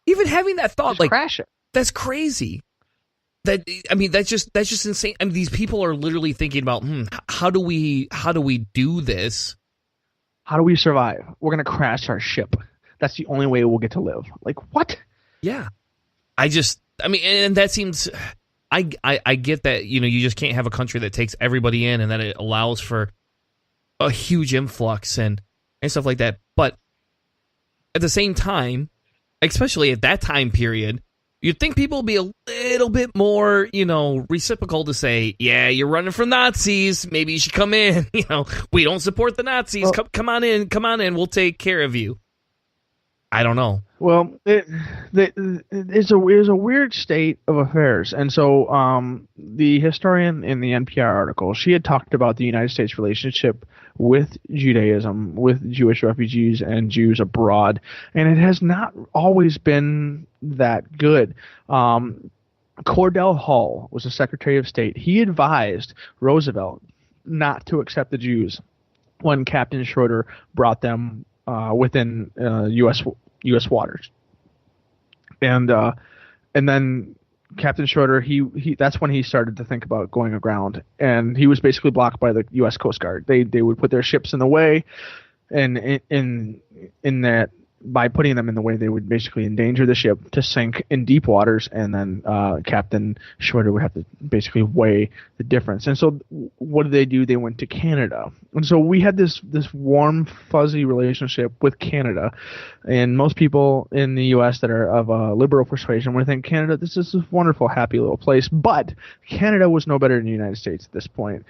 Even having that thought, crash it. That's crazy. That's just insane. I mean, these people are literally thinking about, how do we do this? How do we survive? We're gonna crash our ship. That's the only way we'll get to live. Like, what? Yeah. And that seems. I get that. You just can't have a country that takes everybody in and that it allows for a huge influx and stuff like that. But at the same time, especially at that time period, you'd think people would be a little bit more, reciprocal to say, yeah, you're running from Nazis. Maybe you should come in. We don't support the Nazis. Come on in. We'll take care of you. I don't know. Well, it's a weird state of affairs. And so the historian in the NPR article, she had talked about the United States relationship with Judaism, with Jewish refugees and Jews abroad, and it has not always been that good. Cordell Hull was the Secretary of State. He advised Roosevelt not to accept the Jews when Captain Schroeder brought them within U.S. waters, and then Captain Schroeder, he that's when he started to think about going aground, and he was basically blocked by the U.S. Coast Guard. They would put their ships in the way, and in that, by putting them in the way, they would basically endanger the ship to sink in deep waters, and then Captain Schroeder would have to basically weigh the difference. And so what did they do? They went to Canada. And so we had this warm, fuzzy relationship with Canada, and most people in the U.S. that are of a liberal persuasion would think Canada, this is a wonderful, happy little place. But Canada was no better than the United States at this point.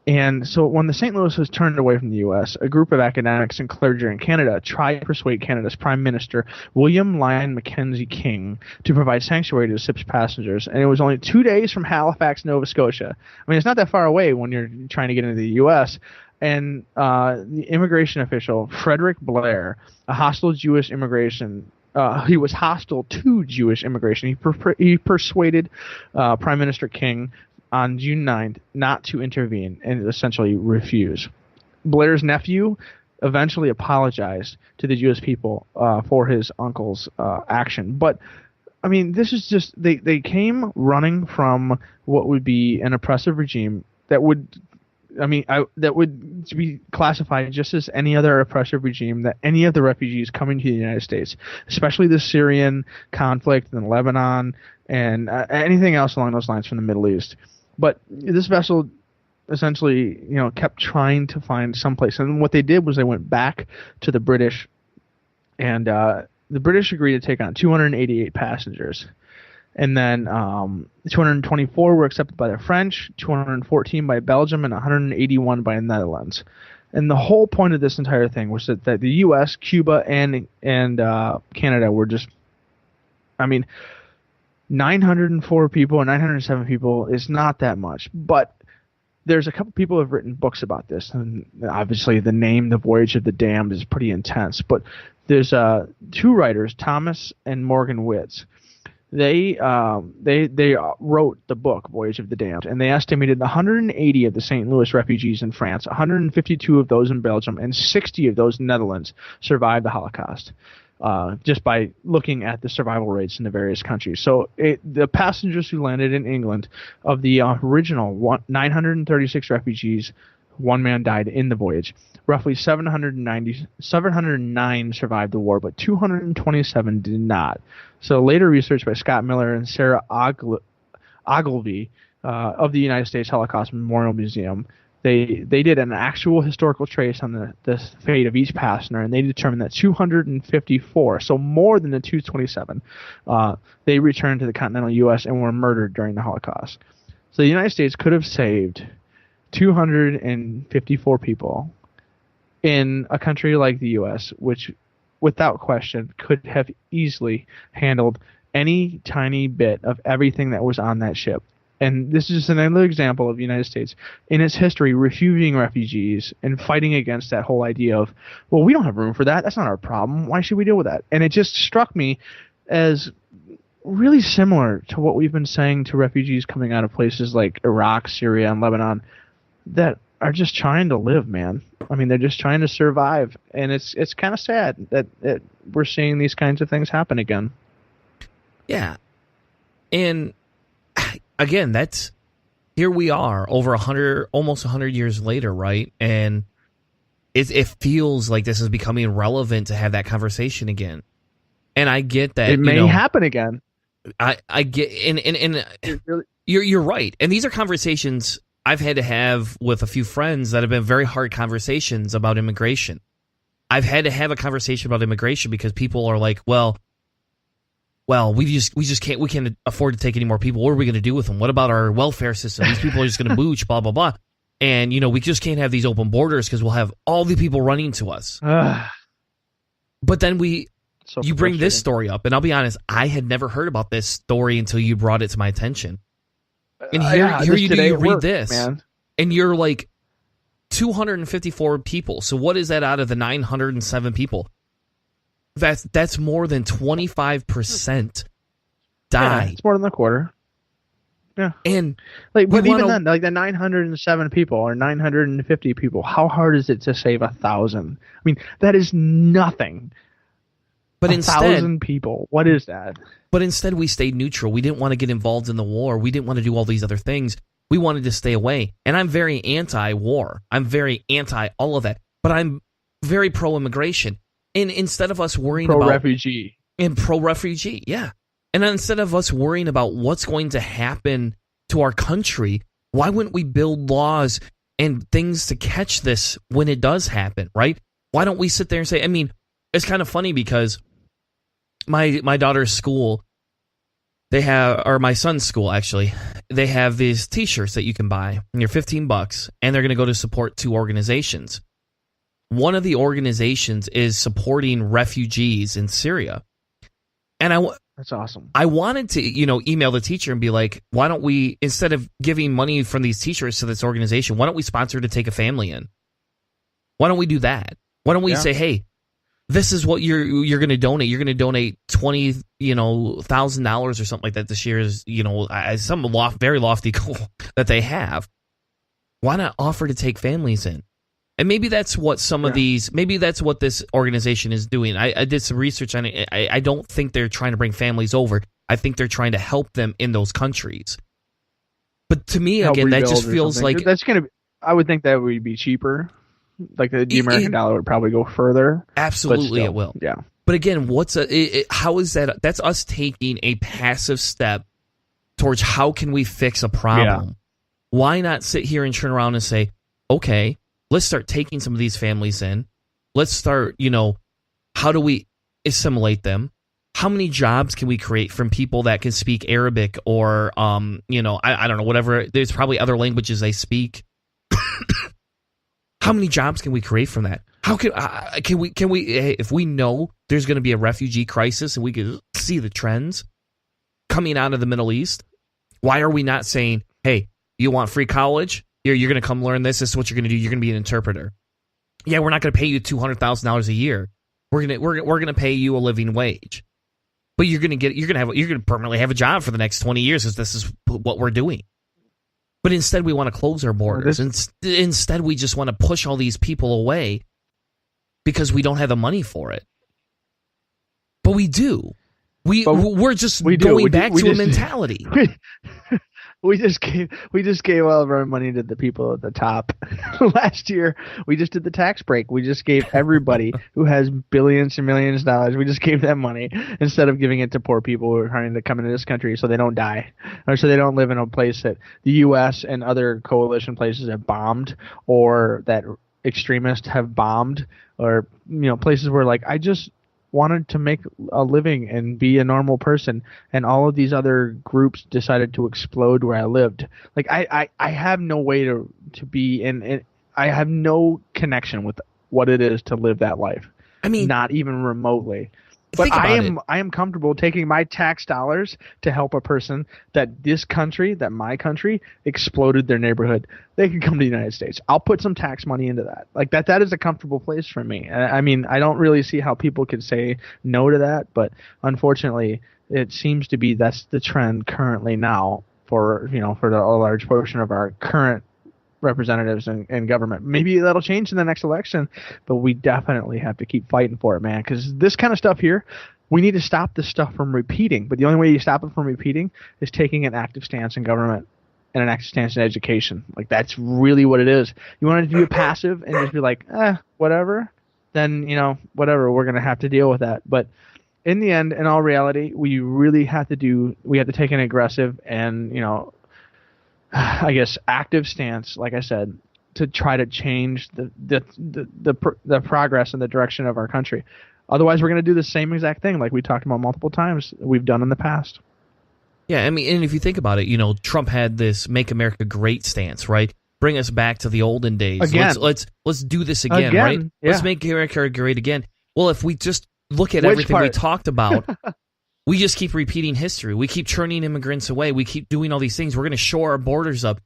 And so when the St. Louis was turned away from the U.S., a group of academics and clergy in Canada tried to persuade Canada's Prime Minister, William Lyon Mackenzie King, to provide sanctuary to the ship's passengers. And it was only 2 days from Halifax, Nova Scotia. I mean, it's not that far away when you're trying to get into the U.S. And the immigration official, Frederick Blair, a hostile Jewish immigration he was hostile to Jewish immigration. He persuaded Prime Minister King on June 9th not to intervene and essentially refuse. Blair's nephew eventually apologized to the Jewish people for his uncle's action. But, I mean, this is just, they came running from what would be an oppressive regime that would that would be classified just as any other oppressive regime that any of the refugees coming to the United States, especially the Syrian conflict and Lebanon and anything else along those lines from the Middle East. But this vessel essentially, kept trying to find someplace. And what they did was they went back to the British, and the British agreed to take on 288 passengers. And then 224 were accepted by the French, 214 by Belgium, and 181 by the Netherlands. And the whole point of this entire thing was that the U.S., Cuba, and Canada were just, 904 people or 907 people is not that much. But there's a couple people who have written books about this. And obviously the name, The Voyage of the Damned, is pretty intense. But there's two writers, Thomas and Morgan Witz. They wrote the book Voyage of the Damned, and they estimated 180 of the St. Louis refugees in France, 152 of those in Belgium, and 60 of those in the Netherlands survived the Holocaust, just by looking at the survival rates in the various countries. So the passengers who landed in England, of the original 936 refugees, one man died in the voyage. Roughly 709 survived the war, but 227 did not. So later research by Scott Miller and Sarah Ogilvie of the United States Holocaust Memorial Museum, they did an actual historical trace on the fate of each passenger, and they determined that 254, so more than the 227, they returned to the continental U.S. and were murdered during the Holocaust. So the United States could have saved 254 people in a country like the U.S., which, without question, could have easily handled any tiny bit of everything that was on that ship. And this is another example of the United States in its history refusing refugees and fighting against that whole idea of, well, we don't have room for that. That's not our problem. Why should we deal with that? And it just struck me as really similar to what we've been saying to refugees coming out of places like Iraq, Syria, and Lebanon that are just trying to live, man. They're just trying to survive. And it's kind of sad that we're seeing these kinds of things happen again. Yeah. And again, here we are over almost 100 years later, right? And it feels like this is becoming relevant to have that conversation again. And I get that it may happen again. I get, and you're right. And these are conversations I've had to have with a few friends that have been very hard conversations about immigration. I've had to have a conversation about immigration because people are like, well, we just can't afford to take any more people. What are we going to do with them? What about our welfare system? These people are just going to mooch, blah, blah, blah. And, we just can't have these open borders because we'll have all the people running to us. But then you bring this story up, and I'll be honest, I had never heard about this story until you brought it to my attention. And here you read this, man. And you're like 254 people. So what is that out of the 907 people? That's more than 25% died. Yeah, it's more than a quarter. Yeah. And but even then, like the 907 people or 950 people, how hard is it to save 1,000? That is nothing. But 1,000 people, what is that? But instead we stayed neutral. We didn't want to get involved in the war. We didn't want to do all these other things. We wanted to stay away. And I'm very anti-war. I'm very anti all of that. But I'm very pro-immigration. And instead of us worrying about pro-refugee. And pro-refugee, yeah. And instead of us worrying about what's going to happen to our country, why wouldn't we build laws and things to catch this when it does happen, right? Why don't we sit there and say, it's kind of funny because my daughter's school, or my son's school actually, they have these t-shirts that you can buy, and they're $15, and they're going to go to support two organizations. One of the organizations is supporting refugees in Syria. And that's awesome. I wanted to, email the teacher and be like, why don't we, instead of giving money from these t-shirts to this organization, why don't we sponsor to take a family in? Why don't we do that? Why don't we say, hey, this is what you're going to donate. You're going to donate $20,000 or something like that this year is, as some very lofty goal that they have. Why not offer to take families in? And maybe that's what maybe that's what this organization is doing. I did some research on it. I don't think they're trying to bring families over. I think they're trying to help them in those countries. But to me, again, that just feels like that's going to be. I would think that would be cheaper. Like the American dollar would probably go further. Absolutely, it will. Yeah. But again, how is that? That's us taking a passive step towards how can we fix a problem. Yeah. Why not sit here and turn around and say, okay, let's start taking some of these families in. Let's start, how do we assimilate them? How many jobs can we create from people that can speak Arabic or, I don't know, whatever. There's probably other languages they speak. How many jobs can we create from that? How can we if we know there's going to be a refugee crisis and we can see the trends coming out of the Middle East, why are we not saying, hey, you want free college? You're going to come learn this. This is what you're going to do. You're going to be an interpreter. Yeah, we're not going to pay you $200,000 a year. We're going to pay you a living wage. But you're going to permanently have a job for the next 20 years because this is what we're doing. But instead, we want to close our borders. Instead, we just want to push all these people away because we don't have the money for it. But we do. We're just going back to a mentality. We just gave all of our money to the people at the top. Last year, we just did the tax break. We just gave everybody who has billions and millions of dollars, we just gave them money instead of giving it to poor people who are trying to come into this country so they don't die or so they don't live in a place that the U.S. and other coalition places have bombed or that extremists have bombed or, places where I just wanted to make a living and be a normal person, and all of these other groups decided to explode where I lived. I have no way to be in I have no connection with what it is to live that life. I mean, not even remotely. But I am comfortable taking my tax dollars to help a person that my country exploded their neighborhood. They can come to the United States. I'll put some tax money into that. That is a comfortable place for me. I mean, I don't really see how people could say no to that, but unfortunately, it seems to be that's the trend currently now for a large portion of our current representatives and government. Maybe that'll change in the next election, but we definitely have to keep fighting for it, man, because this kind of stuff here, we need to stop this stuff from repeating. But the only way you stop it from repeating is taking an active stance in government and an active stance in education. That's really what it is. You want to be passive and just be whatever, then whatever, we're going to have to deal with that. But in the end, in all reality, we really have to take an aggressive and I guess active stance, like I said, to try to change the progress and the direction of our country. Otherwise, we're going to do the same exact thing like we talked about multiple times we've done in the past. Yeah, I mean, and if you think about it, Trump had this "Make America Great" stance, right? Bring us back to the olden days. Again. Let's do this again, right? Yeah. Let's make America great again. Well, if we just look at everything we talked about. We just keep repeating history. We keep turning immigrants away. We keep doing all these things. We're going to shore our borders up.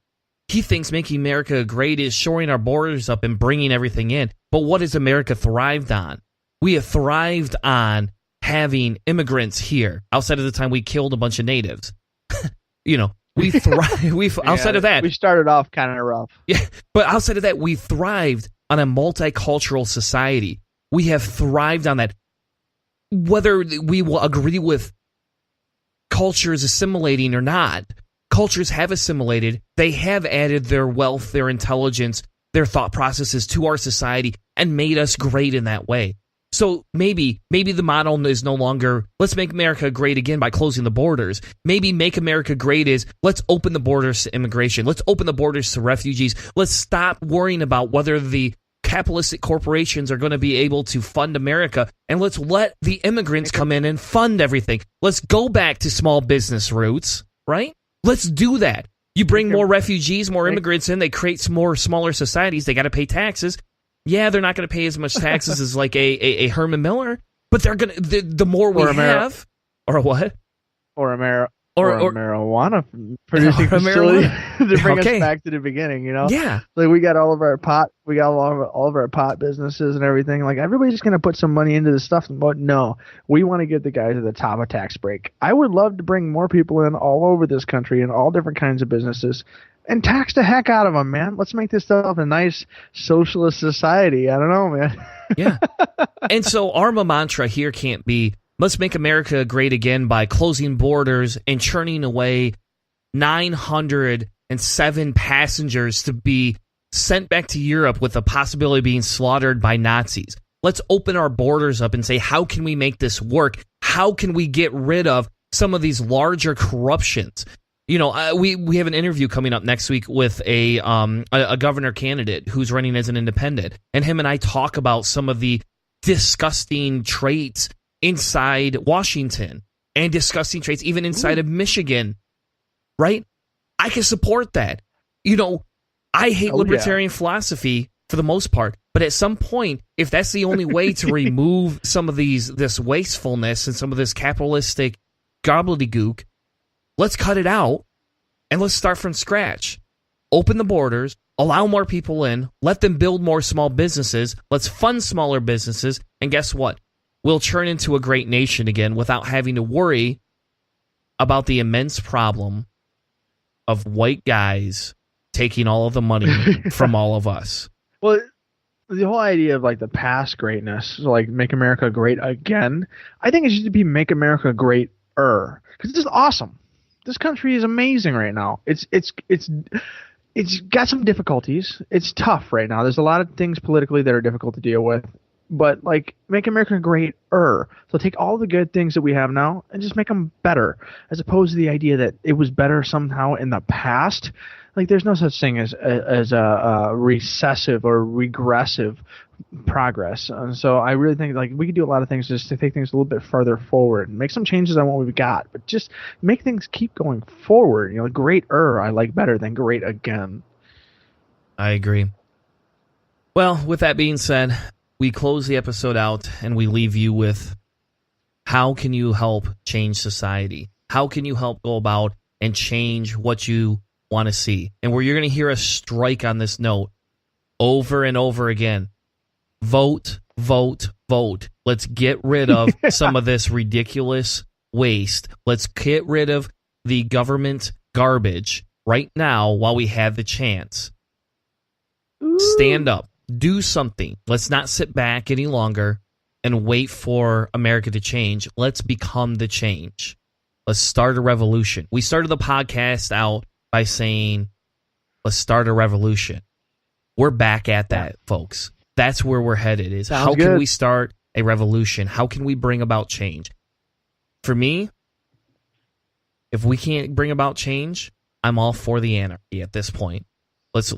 He thinks making America great is shoring our borders up and bringing everything in. But what has America thrived on? We have thrived on having immigrants here. Outside of the time we killed a bunch of natives, we thrive. Outside of that, we started off kind of rough. Yeah, but outside of that, we thrived on a multicultural society. We have thrived on that. Whether we will agree with cultures assimilating or not, cultures have assimilated. They have added their wealth, their intelligence, their thought processes to our society and made us great in that way. So maybe the model is no longer, let's make America great again by closing the borders. Maybe make America great is, let's open the borders to immigration. Let's open the borders to refugees. Let's stop worrying about whether the capitalistic corporations are going to be able to fund America, and let's let the immigrants come in and fund everything. Let's go back to small business roots, right? Let's do that. You bring more refugees, more immigrants in, they create some more smaller societies, they got to pay taxes. Yeah, they're not going to pay as much taxes as like a Herman Miller, but they're going to, the more we have, or what? Or marijuana producing facility to bring us back to the beginning, Yeah. We got all of our pot businesses and everything. Everybody's just going to put some money into this stuff, but no, we want to get the guys at the top of tax break. I would love to bring more people in all over this country and all different kinds of businesses and tax the heck out of them, man. Let's make this stuff a nice socialist society. I don't know, man. Yeah. And so our mantra here can't be, let's make America great again by closing borders and churning away 907 passengers to be sent back to Europe with the possibility of being slaughtered by Nazis. Let's open our borders up and say, how can we make this work? How can we get rid of some of these larger corruptions? You know, we have an interview coming up next week with a governor candidate who's running as an independent, and him and I talk about some of the disgusting traits inside Washington and disgusting traits even inside of Michigan, right? I can support that. You know, I hate libertarian philosophy for the most part, but at some point, if that's the only way to remove some of this wastefulness and some of this capitalistic gobbledygook, let's cut it out and let's start from scratch. Open the borders, allow more people in, let them build more small businesses, let's fund smaller businesses, and guess what? We'll turn into a great nation again without having to worry about the immense problem of white guys taking all of the money from all of us. Well, the whole idea of like the past greatness, so like make America great again, I think it should be make America greater, because it's just awesome. This country is amazing right now. It's got some difficulties. It's tough right now. There's a lot of things politically that are difficult to deal with. But like make America greater. So take all the good things that we have now and just make them better, as opposed to the idea that it was better somehow in the past. Like there's no such thing as a recessive or regressive progress. And so I really think like we could do a lot of things just to take things a little bit further forward and make some changes on what we've got, but just make things keep going forward. You know, greater I like better than great again. I agree. Well, with that being said, we close the episode out and we leave you with, how can you help change society? How can you help go about and change what you want to see? And where you're going to hear us strike on this note over and over again. Vote, vote, vote. Let's get rid of some of this ridiculous waste. Let's get rid of the government garbage right now while we have the chance. Stand up. Do something. Let's not sit back any longer and wait for America to change. Let's become the change. Let's start a revolution. We started the podcast out by saying, let's start a revolution. We're back at that, folks. That's where we're headed, is how can we start a revolution? How can we bring about change? For me, if we can't bring about change, I'm all for the anarchy at this point. Let's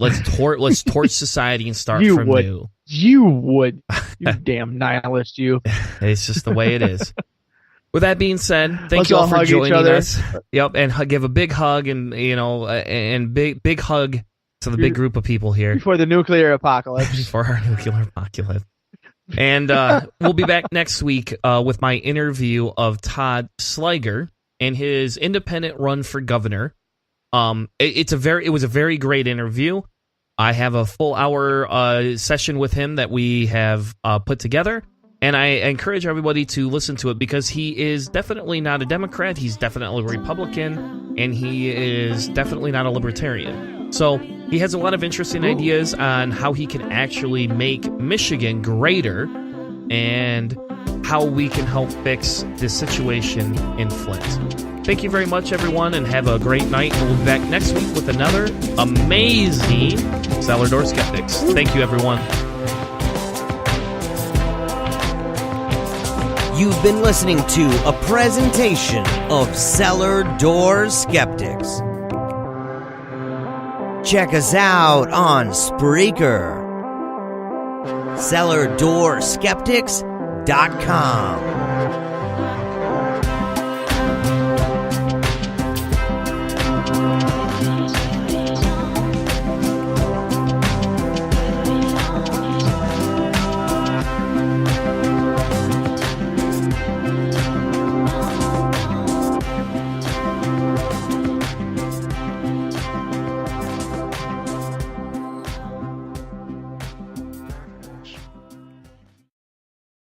torch society and start from new. You would, you damn nihilist, you. It's just the way it is. With that being said, thank you all for joining us. Yep, and give a big hug and and big hug to the big group of people here before the nuclear apocalypse. Before our nuclear apocalypse. And we'll be back next week with my interview of Todd Sliger and his independent run for governor. It was a very great interview. I have a full hour session with him that we have put together, and I encourage everybody to listen to it because he is definitely not a Democrat, he's definitely a Republican, and he is definitely not a libertarian. So he has a lot of interesting ideas on how he can actually make Michigan greater and how we can help fix this situation in Flint. Thank you very much, everyone, and have a great night. And we'll be back next week with another amazing Cellar Door Skeptics. Thank you, everyone. You've been listening to a presentation of Cellar Door Skeptics. Check us out on Spreaker. CellarDoorSkeptics.com